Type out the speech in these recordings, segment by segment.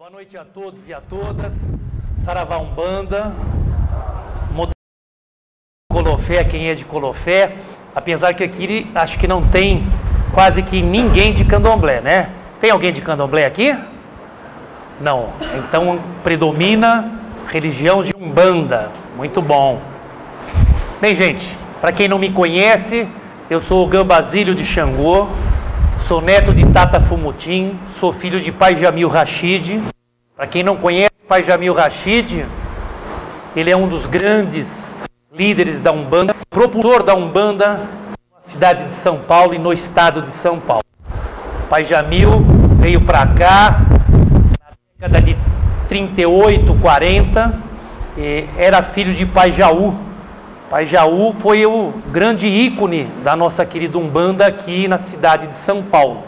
Boa noite a todos e a todas. Saravá Umbanda, Colofé, quem é de Colofé, apesar que aqui acho que não tem quase que ninguém de Candomblé, né? Tem alguém de Candomblé aqui? Não. Então predomina religião de Umbanda. Muito bom. Bem, gente, para quem não me conhece, eu sou o Gambazílio de Xangô, sou neto de Tata Fumutim, sou filho de Pai Jamil Rashid. Para quem não conhece, Pai Jamil Rashid, ele é um dos grandes líderes da Umbanda, propulsor da Umbanda na cidade de São Paulo e no estado de São Paulo. Pai Jamil veio para cá na década de 38, 40, era filho de Pai Jaú. Pai Jaú foi o grande ícone da nossa querida Umbanda aqui na cidade de São Paulo.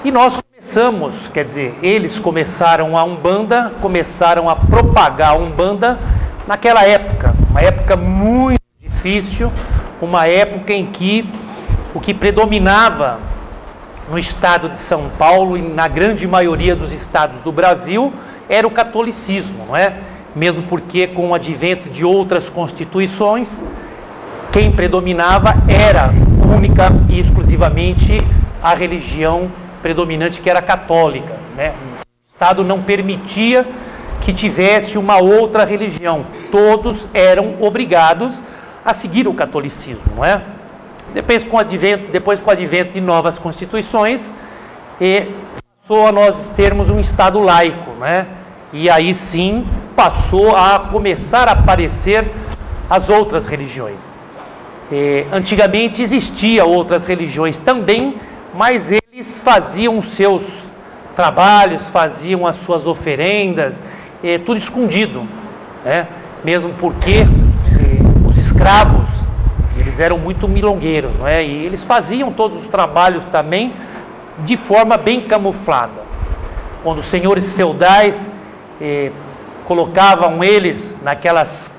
E nós começamos, quer dizer, eles começaram a Umbanda, começaram a propagar a Umbanda naquela época, uma época muito difícil, uma época em que o que predominava no estado de São Paulo e na grande maioria dos estados do Brasil era o catolicismo, não é? Mesmo porque com o advento de outras constituições, quem predominava era única e exclusivamente a religião predominante, que era católica, né? O Estado não permitia que tivesse uma outra religião, todos eram obrigados a seguir o catolicismo, não é? Depois com o advento de novas constituições, passou a nós termos um Estado laico, né? E aí sim passou a começar a aparecer as outras religiões. Antigamente existiam outras religiões também, mas eles faziam os seus trabalhos, faziam as suas oferendas, tudo escondido, né? Mesmo porque os escravos, eles eram muito milongueiros, não é? E eles faziam todos os trabalhos também de forma bem camuflada. Quando os senhores feudais colocavam eles naquelas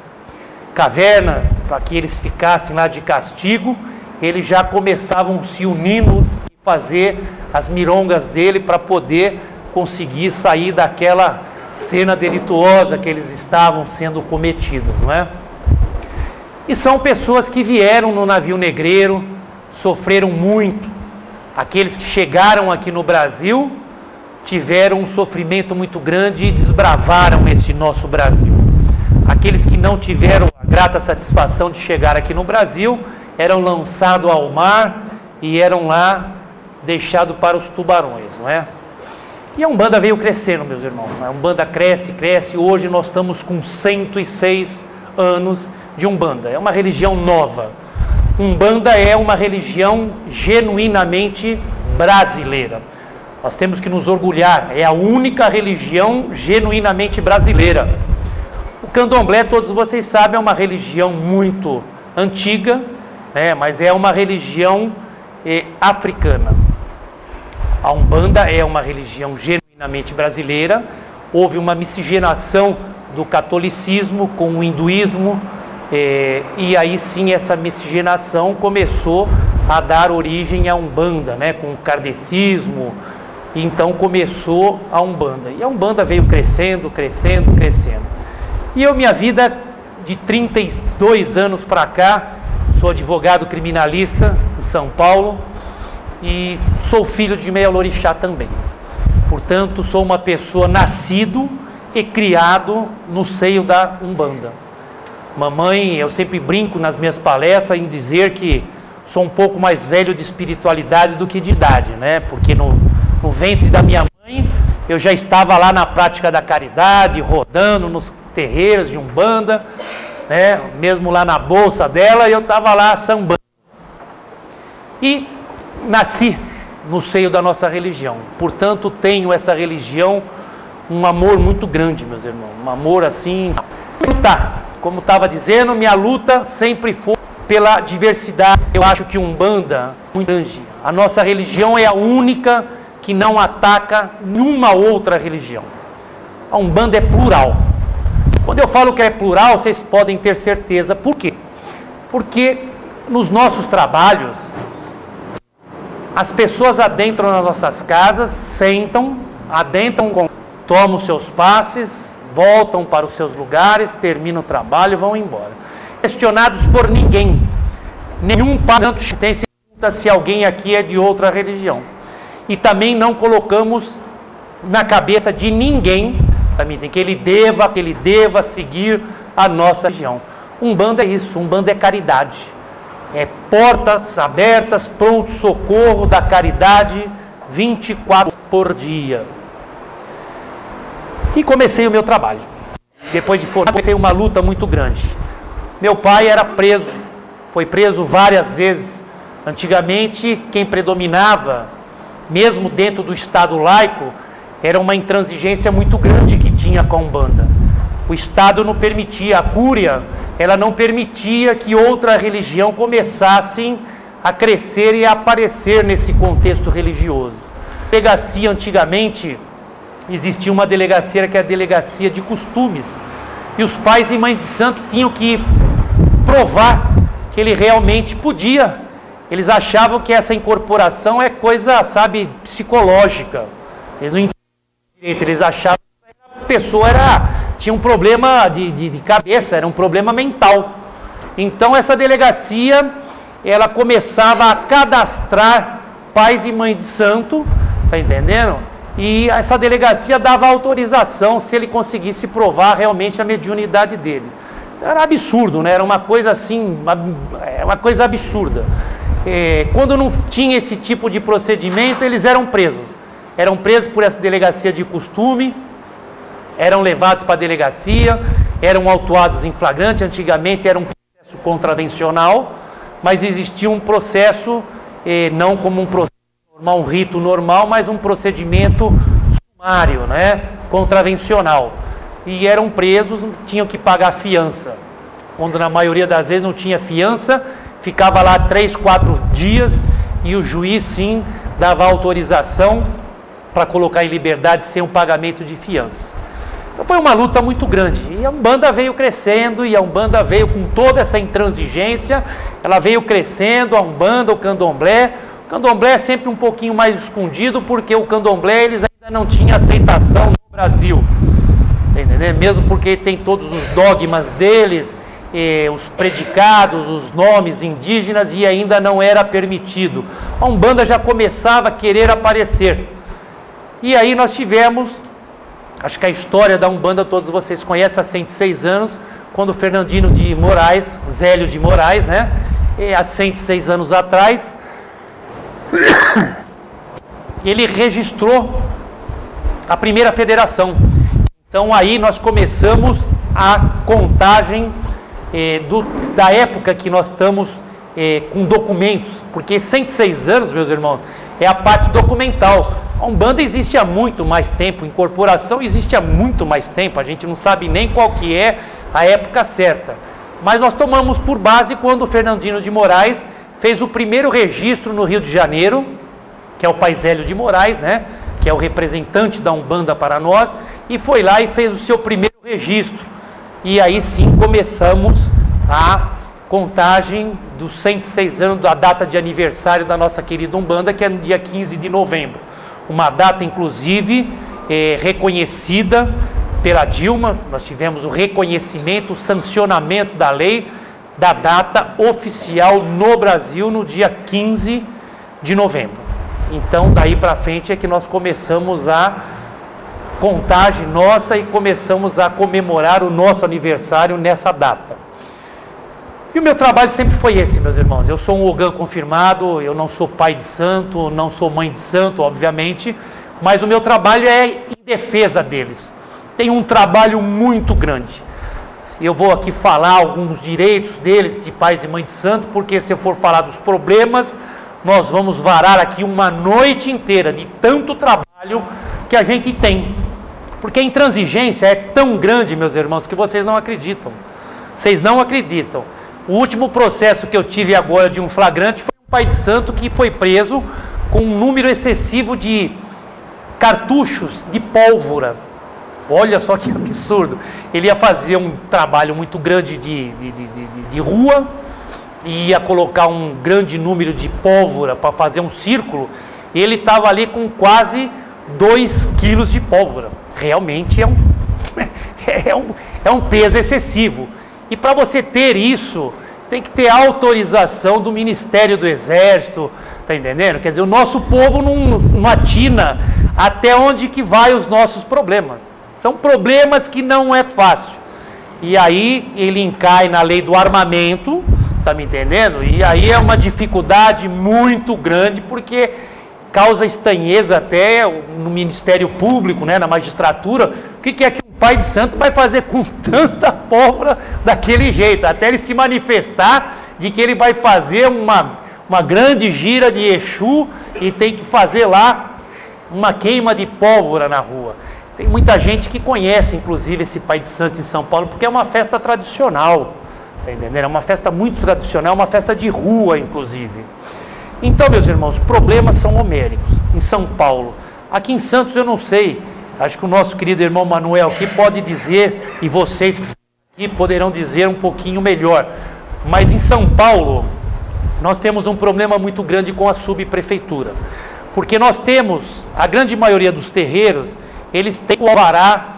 cavernas para que eles ficassem lá de castigo, eles já começavam se unindo e fazer as mirongas dele para poder conseguir sair daquela cena delituosa que eles estavam sendo cometidos, não é? E são pessoas que vieram no navio negreiro, sofreram muito. Aqueles que chegaram aqui no Brasil tiveram um sofrimento muito grande e desbravaram esse nosso Brasil. Aqueles que não tiveram a grata satisfação de chegar aqui no Brasil eram lançados ao mar e eram lá deixados para os tubarões, não é? E a Umbanda veio crescendo, meus irmãos. A Umbanda cresce, cresce. Hoje nós estamos com 106 anos de Umbanda. É uma religião nova. Umbanda é uma religião genuinamente brasileira. Nós temos que nos orgulhar, é a única religião genuinamente brasileira. O Candomblé, todos vocês sabem, é uma religião muito antiga, né, mas é uma religião africana. A Umbanda é uma religião genuinamente brasileira. Houve uma miscigenação do catolicismo com o hinduísmo, e aí sim essa miscigenação começou a dar origem à Umbanda, né, com o kardecismo. Então começou a Umbanda. E a Umbanda veio crescendo, crescendo, crescendo. E eu, minha vida de 32 anos para cá, sou advogado criminalista em São Paulo e sou filho de Meia-Lorixá também. Portanto, sou uma pessoa nascido e criado no seio da Umbanda. Mamãe, eu sempre brinco nas minhas palestras em dizer que sou um pouco mais velho de espiritualidade do que de idade, né? Porque no ventre da minha mãe, eu já estava lá na prática da caridade, rodando nos terreiros de Umbanda, né? Mesmo lá na bolsa dela, eu estava lá sambando. E nasci no seio da nossa religião. Portanto, tenho essa religião, um amor muito grande, meus irmãos. Um amor assim... Como estava dizendo, minha luta sempre foi pela diversidade. Eu acho que Umbanda é muito grande. A nossa religião é a única que não ataca nenhuma outra religião. A Umbanda é plural. Quando eu falo que é plural, vocês podem ter certeza. Por quê? Porque nos nossos trabalhos, as pessoas adentram nas nossas casas, sentam, adentram, tomam seus passes, voltam para os seus lugares, terminam o trabalho e vão embora. Questionados por ninguém. Nenhum padre santo chiitense pergunta se alguém aqui é de outra religião. E também não colocamos na cabeça de ninguém que ele deva seguir a nossa religião. Umbanda é isso, Umbanda é caridade. É portas abertas, pronto socorro da caridade, 24 por dia. E comecei o meu trabalho. Depois de formar, comecei uma luta muito grande. Meu pai era preso, foi preso várias vezes. Antigamente, quem predominava, mesmo dentro do Estado laico, era uma intransigência muito grande que tinha com a Umbanda. O Estado não permitia, a Cúria, ela não permitia que outra religião começasse a crescer e a aparecer nesse contexto religioso. Delegacia, antigamente, existia uma delegacia que é a delegacia de costumes. E os pais e mães de santo tinham que provar que ele realmente podia. Eles achavam que essa incorporação é coisa, sabe, psicológica. Eles não entendiam direito, eles achavam que a pessoa tinha um problema de cabeça, era um problema mental. Então essa delegacia, ela começava a cadastrar pais e mães de santo, tá entendendo? E essa delegacia dava autorização se ele conseguisse provar realmente a mediunidade dele. Era absurdo, né? Era uma coisa assim, uma coisa absurda. Quando não tinha esse tipo de procedimento, eles eram presos. Eram presos por essa delegacia de costume, eram levados para a delegacia, eram autuados em flagrante. Antigamente era um processo contravencional, mas existia um processo, não como um processo normal, um rito normal, mas um procedimento sumário, né? Contravencional. E eram presos, tinham que pagar fiança. Quando na maioria das vezes não tinha fiança, ficava lá 3, 4 dias e o juiz sim dava autorização para colocar em liberdade sem um pagamento de fiança. Então foi uma luta muito grande. E a Umbanda veio crescendo, e a Umbanda veio com toda essa intransigência, ela veio crescendo, a Umbanda, o Candomblé. O Candomblé é sempre um pouquinho mais escondido, porque o Candomblé eles ainda não tinham aceitação no Brasil. Entendeu? Mesmo porque tem todos os dogmas deles, os predicados, os nomes indígenas, e ainda não era permitido. A Umbanda já começava a querer aparecer. E aí nós tivemos, acho que a história da Umbanda todos vocês conhecem, há 106 anos, quando o Fernandino de Moraes, Zélio de Moraes, né, há 106 anos atrás, ele registrou a primeira federação. Então aí nós começamos a contagem da época que nós estamos com documentos, porque 106 anos, meus irmãos, é a parte documental. A Umbanda existe há muito mais tempo, incorporação existe há muito mais tempo, a gente não sabe nem qual que é a época certa. Mas nós tomamos por base quando o Fernandino de Moraes fez o primeiro registro no Rio de Janeiro, que é o Pai Zélio de Moraes, né, que é o representante da Umbanda para nós, e foi lá e fez o seu primeiro registro. E aí sim começamos a contagem dos 106 anos da data de aniversário da nossa querida Umbanda, que é no dia 15 de novembro. Uma data, inclusive, reconhecida pela Dilma. Nós tivemos o reconhecimento, o sancionamento da lei, da data oficial no Brasil, no dia 15 de novembro. Então, daí para frente é que nós começamos a contagem nossa e começamos a comemorar o nosso aniversário nessa data. E o meu trabalho sempre foi esse, meus irmãos. Eu sou um Ogã confirmado, eu não sou pai de santo, não sou mãe de santo, obviamente, mas o meu trabalho é em defesa deles. Tem um trabalho muito grande. Eu vou aqui falar alguns direitos deles, de pais e mães de santo, porque se eu for falar dos problemas, nós vamos varar aqui uma noite inteira de tanto trabalho que a gente tem. Porque a intransigência é tão grande, meus irmãos, que vocês não acreditam. Vocês não acreditam. O último processo que eu tive agora de um flagrante foi um pai de santo que foi preso com um número excessivo de cartuchos de pólvora. Olha só que absurdo. Ele ia fazer um trabalho muito grande de rua, ia colocar um grande número de pólvora para fazer um círculo, e ele estava ali com quase 2 quilos de pólvora. Realmente é um peso excessivo. E para você ter isso, tem que ter autorização do Ministério do Exército, tá entendendo? Quer dizer, o nosso povo não atina até onde que vai os nossos problemas. São problemas que não é fácil. E aí ele encai na lei do armamento, tá me entendendo? E aí é uma dificuldade muito grande, porque causa estranheza até no Ministério Público, né, na magistratura. O que é que um pai de santo vai fazer com tanta pólvora daquele jeito? Até ele se manifestar de que ele vai fazer uma grande gira de Exu e tem que fazer lá uma queima de pólvora na rua. Tem muita gente que conhece, inclusive, esse pai de santo em São Paulo, porque é uma festa tradicional, tá entendendo? É uma festa muito tradicional, uma festa de rua, inclusive. Então, meus irmãos, problemas são homéricos em São Paulo. Aqui em Santos eu não sei, acho que o nosso querido irmão Manuel aqui pode dizer, e vocês que estão aqui poderão dizer um pouquinho melhor. Mas em São Paulo, nós temos um problema muito grande com a subprefeitura. Porque nós temos, a grande maioria dos terreiros, eles têm o alvará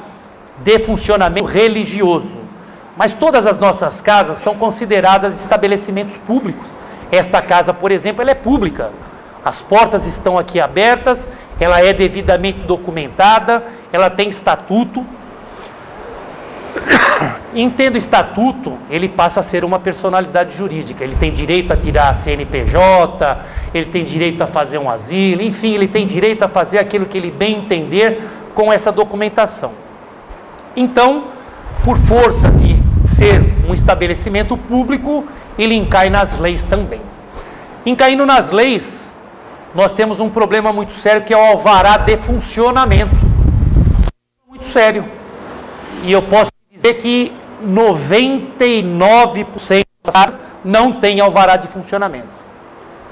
de funcionamento religioso. Mas todas as nossas casas são consideradas estabelecimentos públicos. Esta casa, por exemplo, ela é pública. As portas estão aqui abertas, ela é devidamente documentada, ela tem estatuto. E tendo estatuto, ele passa a ser uma personalidade jurídica. Ele tem direito a tirar a CNPJ, ele tem direito a fazer um asilo, enfim, ele tem direito a fazer aquilo que ele bem entender com essa documentação. Então, por força de ser um estabelecimento público, ele encai nas leis também. Encaindo nas leis, nós temos um problema muito sério, que é o alvará de funcionamento. Muito sério. E eu posso dizer que 99% das casas não tem alvará de funcionamento.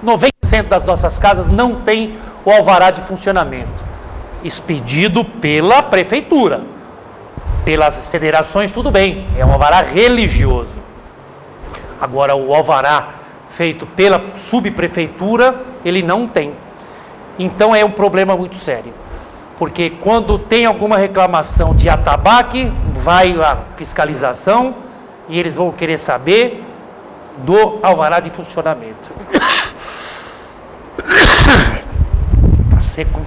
90% das nossas casas não tem o alvará de funcionamento. Expedido pela prefeitura. Pelas federações, tudo bem, é um alvará religioso. Agora, o alvará feito pela subprefeitura, ele não tem. Então, é um problema muito sério. Porque quando tem alguma reclamação de atabaque, vai a fiscalização e eles vão querer saber do alvará de funcionamento. Tá seco.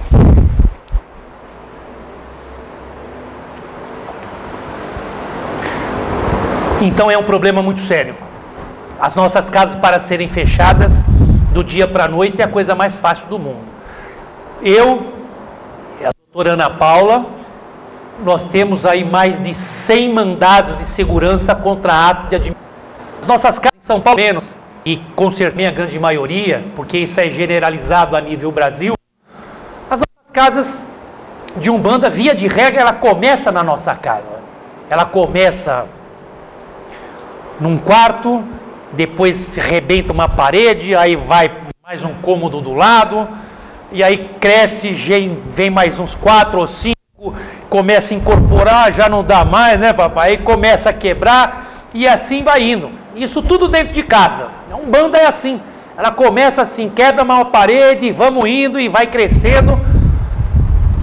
Então é um problema muito sério. As nossas casas, para serem fechadas do dia para a noite, é a coisa mais fácil do mundo. Eu e a doutora Ana Paula, nós temos aí mais de 100 mandados de segurança contra ato de administração. As nossas casas em São Paulo, menos, e com certeza a grande maioria, porque isso é generalizado a nível Brasil, as nossas casas de Umbanda, via de regra, ela começa na nossa casa. Ela começa num quarto, depois se rebenta uma parede, aí vai mais um cômodo do lado, e aí cresce, vem mais uns 4 ou 5, começa a incorporar, já não dá mais, né, papai? Aí começa a quebrar, e assim vai indo. Isso tudo dentro de casa. A Umbanda é assim, ela começa assim, quebra uma parede, vamos indo e vai crescendo,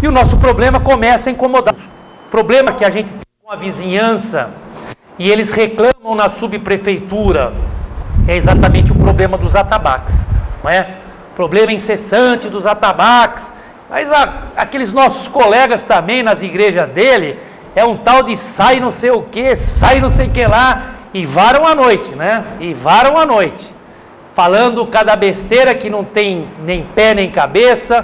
e o nosso problema começa a incomodar. O problema que a gente tem com a vizinhança, e eles reclamam na subprefeitura, é exatamente o problema dos atabaques, não é? Problema incessante dos atabaques. Mas aqueles nossos colegas também nas igrejas dele, é um tal de sai não sei o que, sai não sei o que lá, e varam à noite, né? E varam à noite, falando cada besteira que não tem nem pé nem cabeça,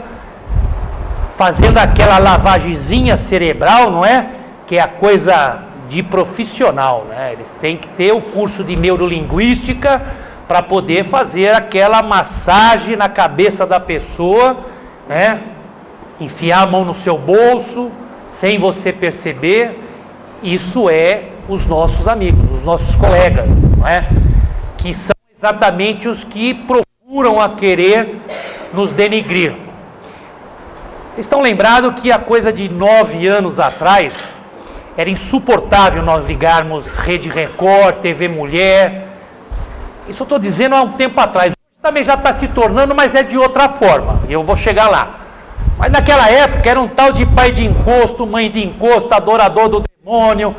fazendo aquela lavagemzinha cerebral, não é? Que é a coisa de profissional, né? Eles têm que ter o curso de neurolinguística para poder fazer aquela massagem na cabeça da pessoa, né? Enfiar a mão no seu bolso, sem você perceber. Isso é os nossos amigos, os nossos colegas, não é? Que são exatamente os que procuram a querer nos denigrir. Vocês estão lembrados que há coisa de 9 anos atrás, era insuportável nós ligarmos Rede Record, TV Mulher. Isso eu estou dizendo há um tempo atrás. Hoje também já está se tornando, mas é de outra forma. E eu vou chegar lá. Mas naquela época era um tal de pai de encosto, mãe de encosto, adorador do demônio,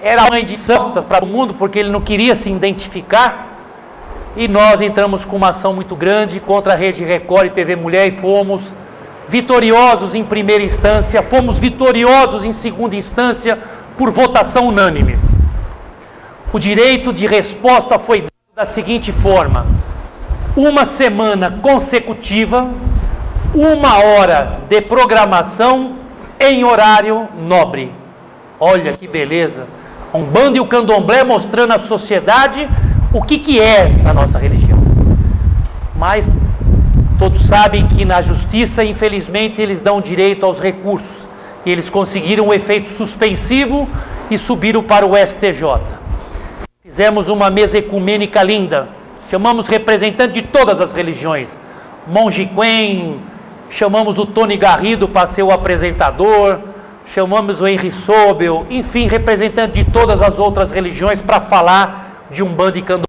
era mãe de santas para o mundo, porque ele não queria se identificar. E nós entramos com uma ação muito grande contra a Rede Record e TV Mulher e fomos vitoriosos em primeira instância, fomos vitoriosos em segunda instância por votação unânime. O direito de resposta foi dado da seguinte forma: uma semana consecutiva, 1 hora de programação em horário nobre. Olha que beleza! A Umbanda e o Candomblé mostrando à sociedade o que é essa nossa religião. Mas todos sabem que na justiça, infelizmente, eles dão direito aos recursos. E eles conseguiram um efeito suspensivo e subiram para o STJ. Fizemos uma mesa ecumênica linda. Chamamos representantes de todas as religiões. Monge Quen, chamamos o Tony Garrido para ser o apresentador, chamamos o Henry Sobel, enfim, representantes de todas as outras religiões para falar de Umbanda e Candomblé.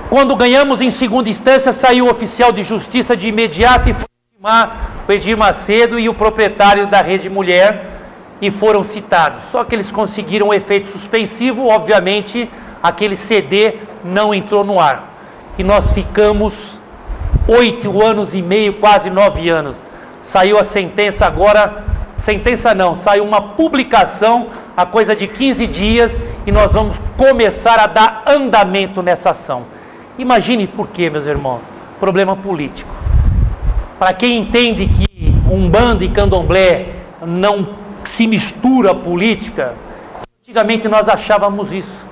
Quando ganhamos em segunda instância, saiu o oficial de justiça de imediato e foi chamar o Edir Macedo e o proprietário da Rede Mulher e foram citados. Só que eles conseguiram um efeito suspensivo, obviamente aquele CD não entrou no ar. E nós ficamos 8 anos e meio, quase 9 anos. Saiu a sentença agora, sentença não, saiu uma publicação há coisa de 15 dias e nós vamos começar a dar andamento nessa ação. Imagine por quê, meus irmãos? Problema político. Para quem entende que Umbanda e Candomblé não se mistura a política, antigamente nós achávamos isso.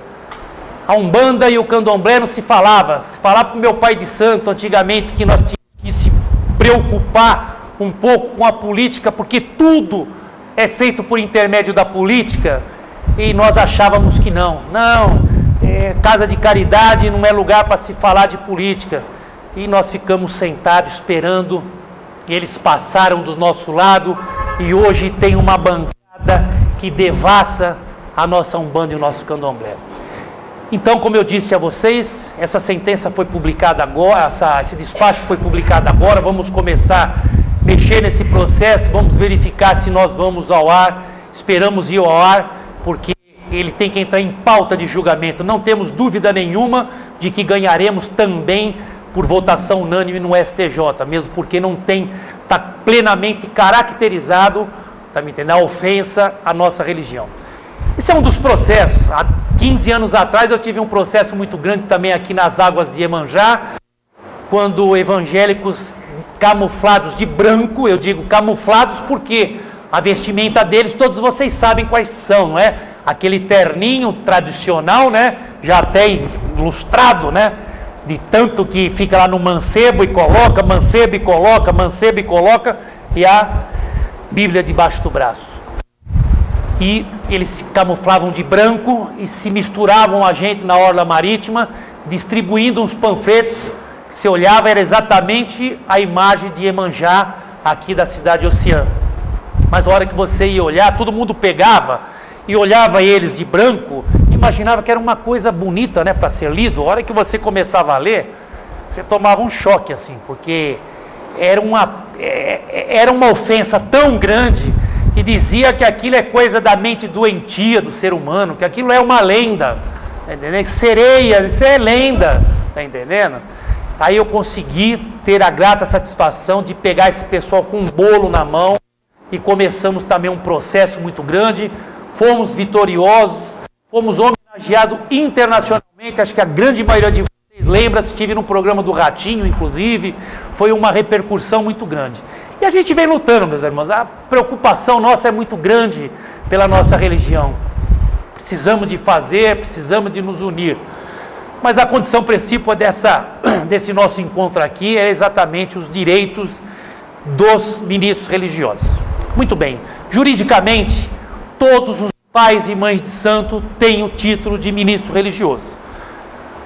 A Umbanda e o Candomblé não se falava. Se falava para o meu pai de santo antigamente que nós tínhamos que se preocupar um pouco com a política, porque tudo é feito por intermédio da política, e nós achávamos que não. Casa de caridade não é lugar para se falar de política. E nós ficamos sentados esperando, e eles passaram do nosso lado, e hoje tem uma bancada que devassa a nossa Umbanda e o nosso Candomblé. Então, como eu disse a vocês, essa sentença foi publicada agora, esse despacho foi publicado agora, vamos começar a mexer nesse processo, vamos verificar se nós vamos ao ar, esperamos ir ao ar, porque ele tem que entrar em pauta de julgamento. Não temos dúvida nenhuma de que ganharemos também por votação unânime no STJ, mesmo porque não tem, está plenamente caracterizado, tá me entendendo, a ofensa à nossa religião. Esse é um dos processos. Há 15 anos atrás eu tive um processo muito grande também aqui nas águas de Iemanjá, quando evangélicos camuflados de branco, eu digo camuflados porque a vestimenta deles, todos vocês sabem quais são, não é? Aquele terninho tradicional, né? Já até ilustrado, né? De tanto que fica lá no mancebo e coloca, mancebo e coloca, mancebo e coloca, e a Bíblia debaixo do braço. E eles se camuflavam de branco e se misturavam a gente na orla marítima, distribuindo uns panfletos que se olhava, era exatamente a imagem de Iemanjá aqui da cidade Oceã. Mas a hora que você ia olhar, todo mundo pegava e olhava eles de branco, imaginava que era uma coisa bonita, né, para ser lido. A hora que você começava a ler, você tomava um choque assim, porque era uma ofensa tão grande, que dizia que aquilo é coisa da mente doentia do ser humano, que aquilo é uma lenda, tá entendendo? Sereia, isso é lenda, tá entendendo? Aí eu consegui ter a grata satisfação de pegar esse pessoal com um bolo na mão e começamos também um processo muito grande, fomos vitoriosos, fomos homenageados internacionalmente, acho que a grande maioria de vocês lembra, se estive no programa do Ratinho, inclusive, foi uma repercussão muito grande. E a gente vem lutando, meus irmãos, a preocupação nossa é muito grande pela nossa religião. Precisamos de fazer, precisamos de nos unir. Mas a condição principal desse nosso encontro aqui é exatamente os direitos dos ministros religiosos. Muito bem, juridicamente, todos os pais e mães de santo têm o título de ministro religioso.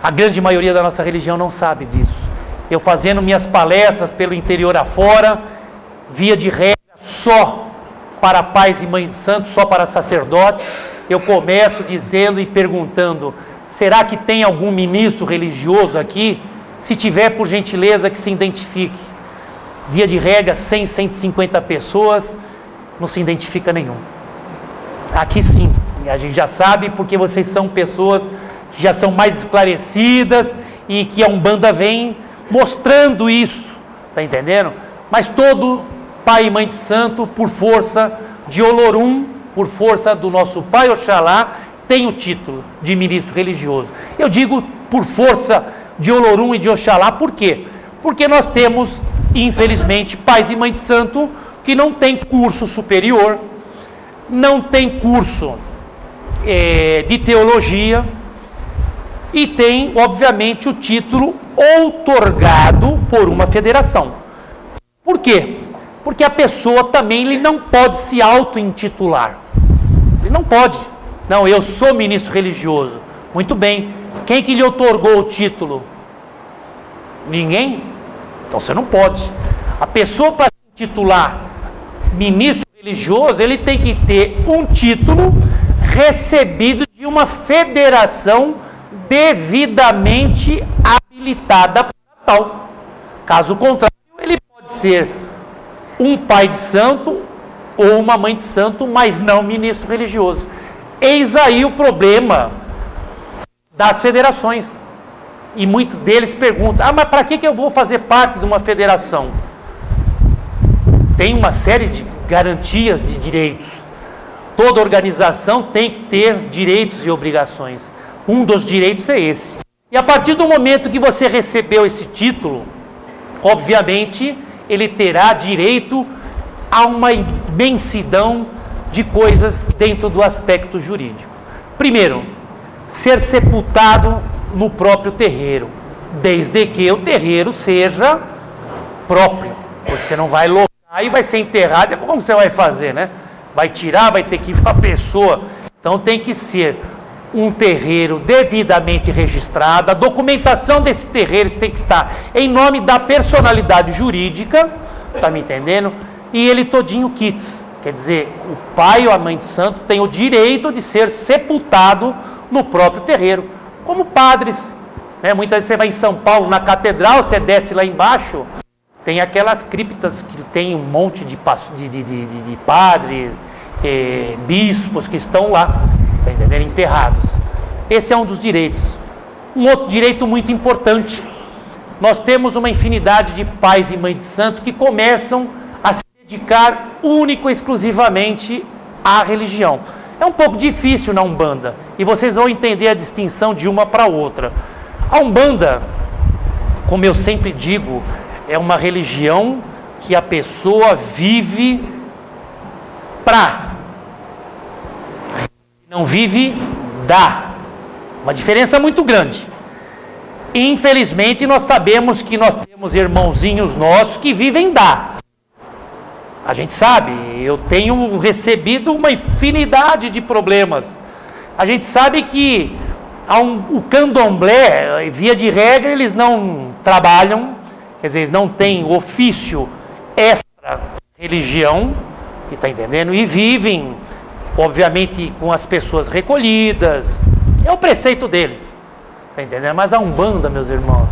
A grande maioria da nossa religião não sabe disso. Eu fazendo minhas palestras pelo interior afora, via de regra, só para pais e mães de santos, só para sacerdotes, eu começo dizendo e perguntando: será que tem algum ministro religioso aqui? Se tiver, por gentileza, que se identifique. via de regra, 100, 150 pessoas, não se identifica nenhum. Aqui sim, a gente já sabe, porque vocês são pessoas que já são mais esclarecidas e que a Umbanda vem mostrando isso, tá entendendo? Mas todo pai e mãe de santo, por força de Olorum, por força do nosso pai Oxalá, tem o título de ministro religioso. Eu digo por força de Olorum e de Oxalá, por quê? Porque nós temos, infelizmente, pais e mães de santo que não tem curso superior, não tem curso de teologia e tem, obviamente, o título outorgado por uma federação. Por quê? Porque a pessoa também ele não pode se auto-intitular. Ele não pode. Não, eu sou ministro religioso. Muito bem. Quem que lhe outorgou o título? Ninguém? Então você não pode. A pessoa, para se titular ministro religioso, ele tem que ter um título recebido de uma federação devidamente habilitada para tal. Caso contrário, ele pode ser um pai de santo ou uma mãe de santo, mas não ministro religioso. Eis aí o problema das federações. E muitos deles perguntam, mas para que eu vou fazer parte de uma federação? Tem uma série de garantias de direitos. Toda organização tem que ter direitos e obrigações. Um dos direitos é esse. E a partir do momento que você recebeu esse título, obviamente, ele terá direito a uma imensidão de coisas dentro do aspecto jurídico. Primeiro, ser sepultado no próprio terreiro, desde que o terreiro seja próprio, porque você não vai locar e vai ser enterrado, depois como você vai fazer, né? Vai tirar, vai ter que ir para a pessoa. Então tem que ser um terreiro devidamente registrado, a documentação desse terreiro tem que estar em nome da personalidade jurídica, tá me entendendo? E ele todinho quites, quer dizer, o pai ou a mãe de santo tem o direito de ser sepultado no próprio terreiro, como padres, né? Muitas vezes você vai em São Paulo, na catedral, você desce lá embaixo, tem aquelas criptas que tem um monte de padres, bispos que estão lá, tá entendendo? Enterrados. Esse é um dos direitos. Um outro direito muito importante, nós temos uma infinidade de pais e mães de santo que começam a se dedicar único e exclusivamente à religião. É um pouco difícil na Umbanda, e vocês vão entender a distinção de uma para outra. A Umbanda, como eu sempre digo, é uma religião que a pessoa vive não vive da. Uma diferença muito grande. Infelizmente, nós sabemos que nós temos irmãozinhos nossos que vivem da. A gente sabe, eu tenho recebido uma infinidade de problemas. A gente sabe que o candomblé, via de regra, eles não trabalham, quer dizer, eles não têm ofício extra religião, está entendendo? E vivem, obviamente, com as pessoas recolhidas, é o preceito deles, está entendendo? Mas a Umbanda, meus irmãos,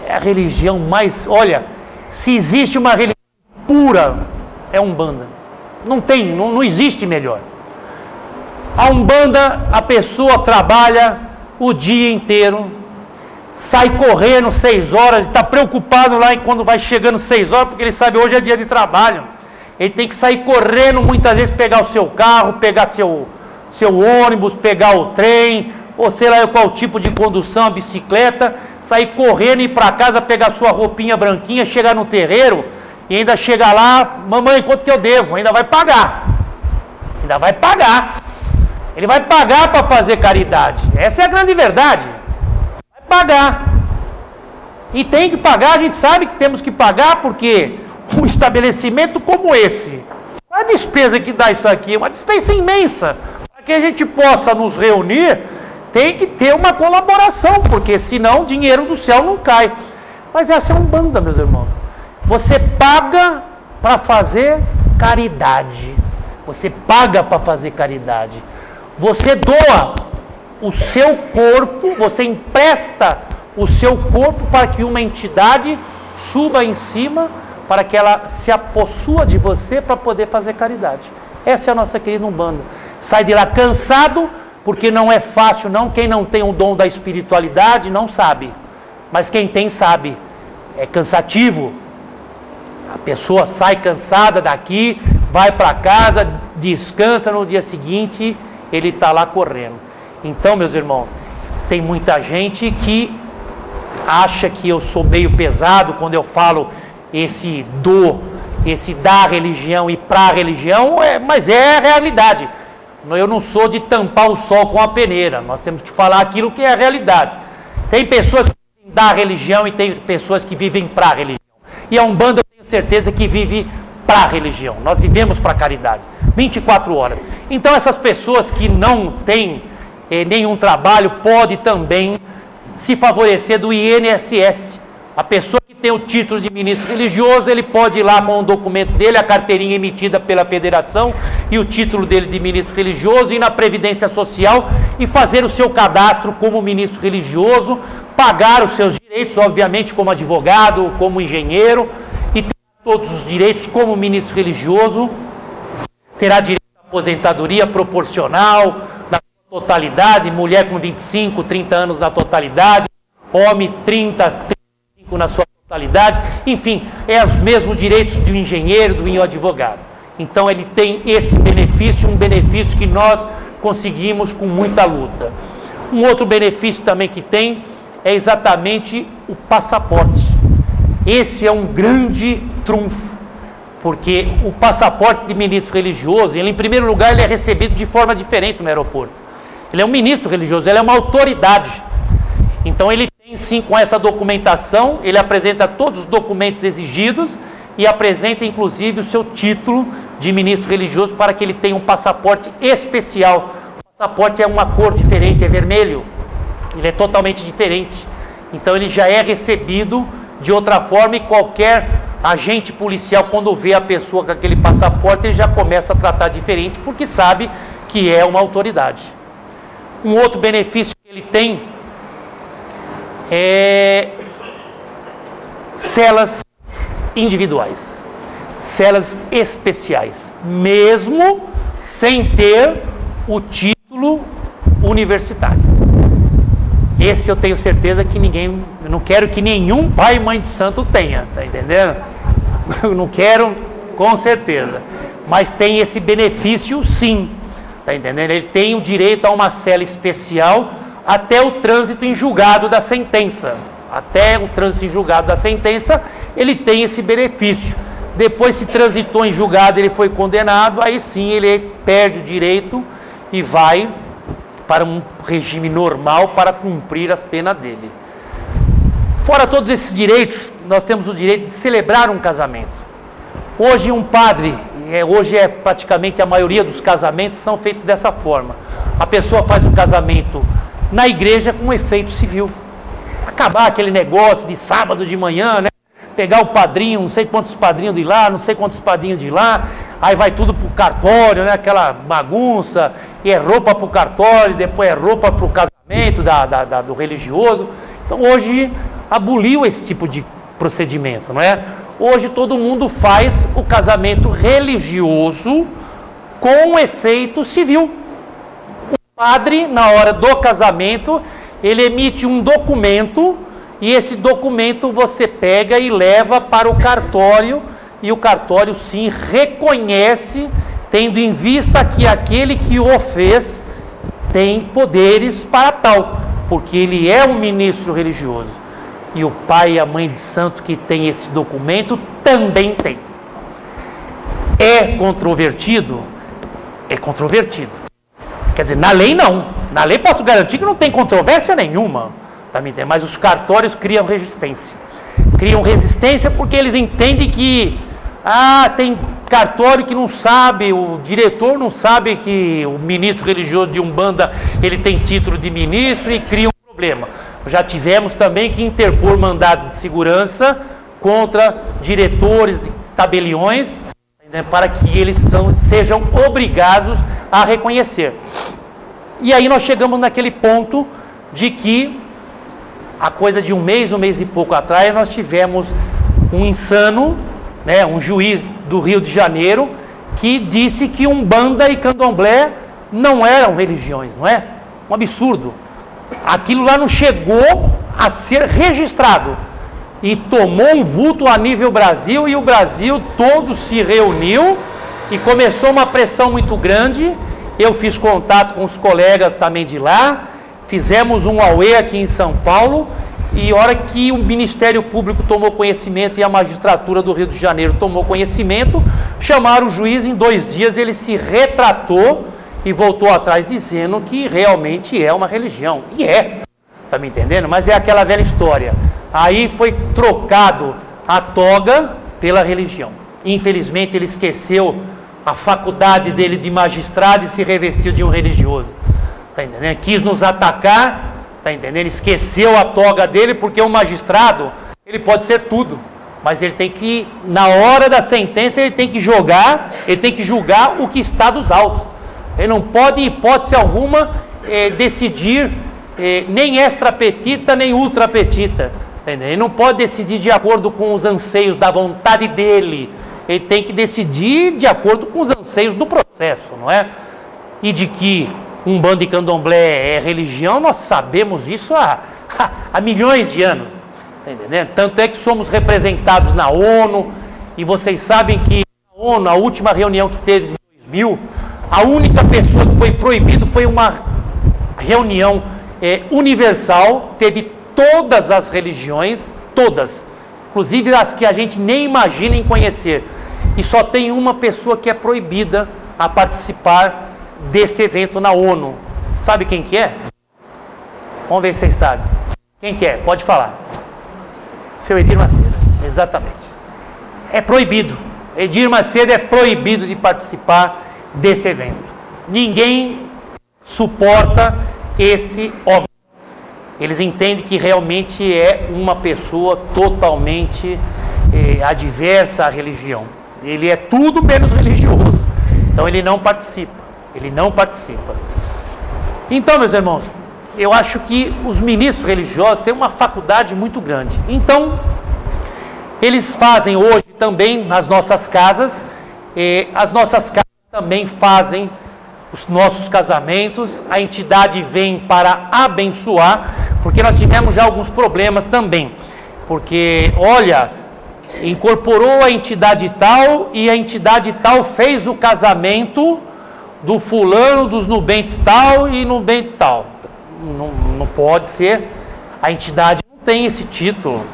é a religião mais, olha, se existe uma religião pura, é a Umbanda. Não existe melhor. A Umbanda, a pessoa trabalha o dia inteiro, sai correndo 6 horas, está preocupado lá quando vai chegando 6 horas, porque ele sabe hoje é dia de trabalho. Ele tem que sair correndo, muitas vezes pegar o seu carro, pegar seu ônibus, pegar o trem, ou sei lá qual tipo de condução, a bicicleta, sair correndo, ir para casa, pegar sua roupinha branquinha, chegar no terreiro, e ainda chegar lá, mamãe, quanto que eu devo? Ainda vai pagar. Ainda vai pagar. Ele vai pagar para fazer caridade. Essa é a grande verdade. Vai pagar. E tem que pagar, a gente sabe que temos que pagar, porque um estabelecimento como esse, qual a despesa que dá isso aqui? Uma despesa imensa. Para que a gente possa nos reunir, tem que ter uma colaboração, porque senão o dinheiro do céu não cai. Mas essa é uma Umbanda, meus irmãos. Você paga para fazer caridade. Você paga para fazer caridade. Você doa o seu corpo, você empresta o seu corpo para que uma entidade suba em cima para que ela se apossua de você para poder fazer caridade. Essa é a nossa querida Umbanda. Sai de lá cansado, porque não é fácil não, quem não tem o dom da espiritualidade não sabe, mas quem tem sabe, é cansativo, a pessoa sai cansada daqui, vai para casa, descansa, no dia seguinte ele está lá correndo. Então, meus irmãos, tem muita gente que acha que eu sou meio pesado quando eu falo esse da religião e pra religião, mas é a realidade. Eu não sou de tampar o sol com a peneira, nós temos que falar aquilo que é a realidade. Tem pessoas que vivem da religião e tem pessoas que vivem pra religião. E a Umbanda eu tenho certeza que vive pra religião, nós vivemos pra caridade, 24 horas. Então essas pessoas que não têm nenhum trabalho pode também se favorecer do INSS. A pessoa que tem o título de ministro religioso, ele pode ir lá com o documento dele, a carteirinha emitida pela federação e o título dele de ministro religioso, ir na Previdência Social e fazer o seu cadastro como ministro religioso, pagar os seus direitos, obviamente como advogado, como engenheiro, e ter todos os direitos como ministro religioso, terá direito à aposentadoria proporcional, na totalidade, mulher com 25, 30 anos na totalidade, homem 30, 35 na sua totalidade, enfim, é os mesmos direitos do engenheiro, do advogado. Então ele tem esse benefício, um benefício que nós conseguimos com muita luta. Um outro benefício também que tem é exatamente o passaporte. Esse é um grande trunfo, porque o passaporte de ministro religioso, ele em primeiro lugar ele é recebido de forma diferente no aeroporto. Ele é um ministro religioso, ele é uma autoridade. Então ele tem sim, com essa documentação, ele apresenta todos os documentos exigidos e apresenta inclusive o seu título de ministro religioso para que ele tenha um passaporte especial. O passaporte é uma cor diferente, é vermelho, ele é totalmente diferente. Então ele já é recebido de outra forma e qualquer agente policial, quando vê a pessoa com aquele passaporte, ele já começa a tratar diferente, porque sabe que é uma autoridade. Um outro benefício que ele tem é celas individuais, celas especiais, mesmo sem ter o título universitário. Esse eu tenho certeza que ninguém, eu não quero que nenhum pai e mãe de santo tenha, tá entendendo? Eu não quero, com certeza, mas tem esse benefício sim, tá entendendo? Ele tem o direito a uma cela especial até o trânsito em julgado da sentença. Até o trânsito em julgado da sentença, ele tem esse benefício. Depois, se transitou em julgado, ele foi condenado, aí sim ele perde o direito e vai para um regime normal para cumprir as penas dele. Fora todos esses direitos, nós temos o direito de celebrar um casamento. Hoje um padre, hoje praticamente a maioria dos casamentos são feitos dessa forma. A pessoa faz um casamento na igreja com efeito civil. Acabar aquele negócio de sábado de manhã, né? Pegar o padrinho, não sei quantos padrinhos de lá, não sei quantos padrinhos de lá, aí vai tudo pro cartório, né? Aquela bagunça, e é roupa pro cartório, depois é roupa pro casamento do religioso. Então hoje aboliu esse tipo de procedimento, não é? Hoje todo mundo faz o casamento religioso com efeito civil. O padre, na hora do casamento, ele emite um documento, e esse documento você pega e leva para o cartório, e o cartório sim reconhece, tendo em vista que aquele que o fez tem poderes para tal, porque ele é um ministro religioso. E o pai e a mãe de santo que tem esse documento também tem. É controvertido? É controvertido. Quer dizer, na lei não. Na lei posso garantir que não tem controvérsia nenhuma. Tá me entendendo? Mas os cartórios criam resistência. Criam resistência porque eles entendem que tem cartório que não sabe, o diretor não sabe que o ministro religioso de Umbanda ele tem título de ministro e cria um problema. Já tivemos também que interpor mandados de segurança contra diretores de tabeliões, né, para que eles sejam obrigados a reconhecer. E aí nós chegamos naquele ponto de que, a coisa de um mês e pouco atrás, nós tivemos um insano, né, um juiz do Rio de Janeiro, que disse que Umbanda e Candomblé não eram religiões, não é? Um absurdo. Aquilo lá não chegou a ser registrado e tomou um vulto a nível Brasil, e o Brasil todo se reuniu e começou uma pressão muito grande. Eu fiz contato com os colegas também de lá, fizemos um auê aqui em São Paulo, e a hora que o Ministério Público tomou conhecimento e a magistratura do Rio de Janeiro tomou conhecimento, chamaram o juiz. Em 2 dias ele se retratou e voltou atrás dizendo que realmente é uma religião. E é, tá me entendendo? Mas é aquela velha história. Aí foi trocado a toga pela religião. Infelizmente ele esqueceu a faculdade dele de magistrado e se revestiu de um religioso. Tá entendendo? Quis nos atacar, tá entendendo? Esqueceu a toga dele, porque o magistrado, ele pode ser tudo, mas ele tem que, na hora da sentença, ele tem que julgar o que está dos autos. Ele não pode, em hipótese alguma, decidir nem extra petita, nem ultra petita. Ele não pode decidir de acordo com os anseios da vontade dele. Ele tem que decidir de acordo com os anseios do processo, não é? E de que Umbanda e Candomblé é religião, nós sabemos isso há milhões de anos. Tá entendendo? Tanto é que somos representados na ONU, e vocês sabem que na ONU, a última reunião que teve em 2000, a única pessoa que foi proibido foi uma reunião universal, teve todas as religiões, todas, inclusive as que a gente nem imagina em conhecer, e só tem uma pessoa que é proibida a participar desse evento na ONU. Sabe quem que é? Vamos ver se vocês sabem. Quem que é? Pode falar. Seu Edir Macedo, exatamente. É proibido. Edir Macedo é proibido de participar desse evento. Ninguém suporta esse homem. Eles entendem que realmente é uma pessoa totalmente adversa à religião. Ele é tudo menos religioso. Então ele não participa. Ele não participa. Então, meus irmãos, eu acho que os ministros religiosos têm uma faculdade muito grande. Então, eles fazem hoje também nas nossas casas, as nossas casas também fazem os nossos casamentos, a entidade vem para abençoar, porque nós tivemos já alguns problemas também, porque, olha, incorporou a entidade tal, e a entidade tal fez o casamento do fulano, dos nubentes tal e nubente tal. Não pode ser. A entidade não tem esse título.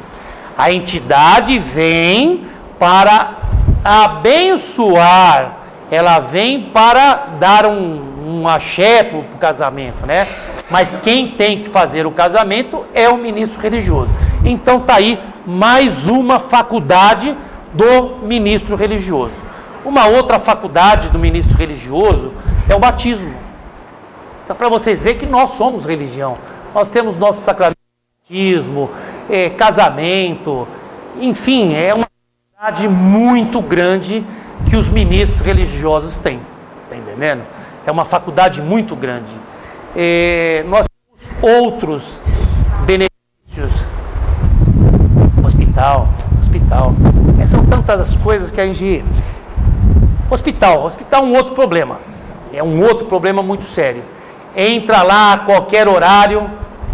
A entidade vem para abençoar, ela vem para dar um axé para o casamento, né? Mas quem tem que fazer o casamento é o ministro religioso. Então está aí mais uma faculdade do ministro religioso. Uma outra faculdade do ministro religioso é o batismo. Então, para vocês verem que nós somos religião. Nós temos nosso sacramento de batismo, casamento, enfim, é uma faculdade muito grande que os ministros religiosos têm. Está entendendo? É uma faculdade muito grande. Nós temos outros benefícios. Hospital. São tantas as coisas que a gente... Hospital é um outro problema. É um outro problema muito sério. Entra lá a qualquer horário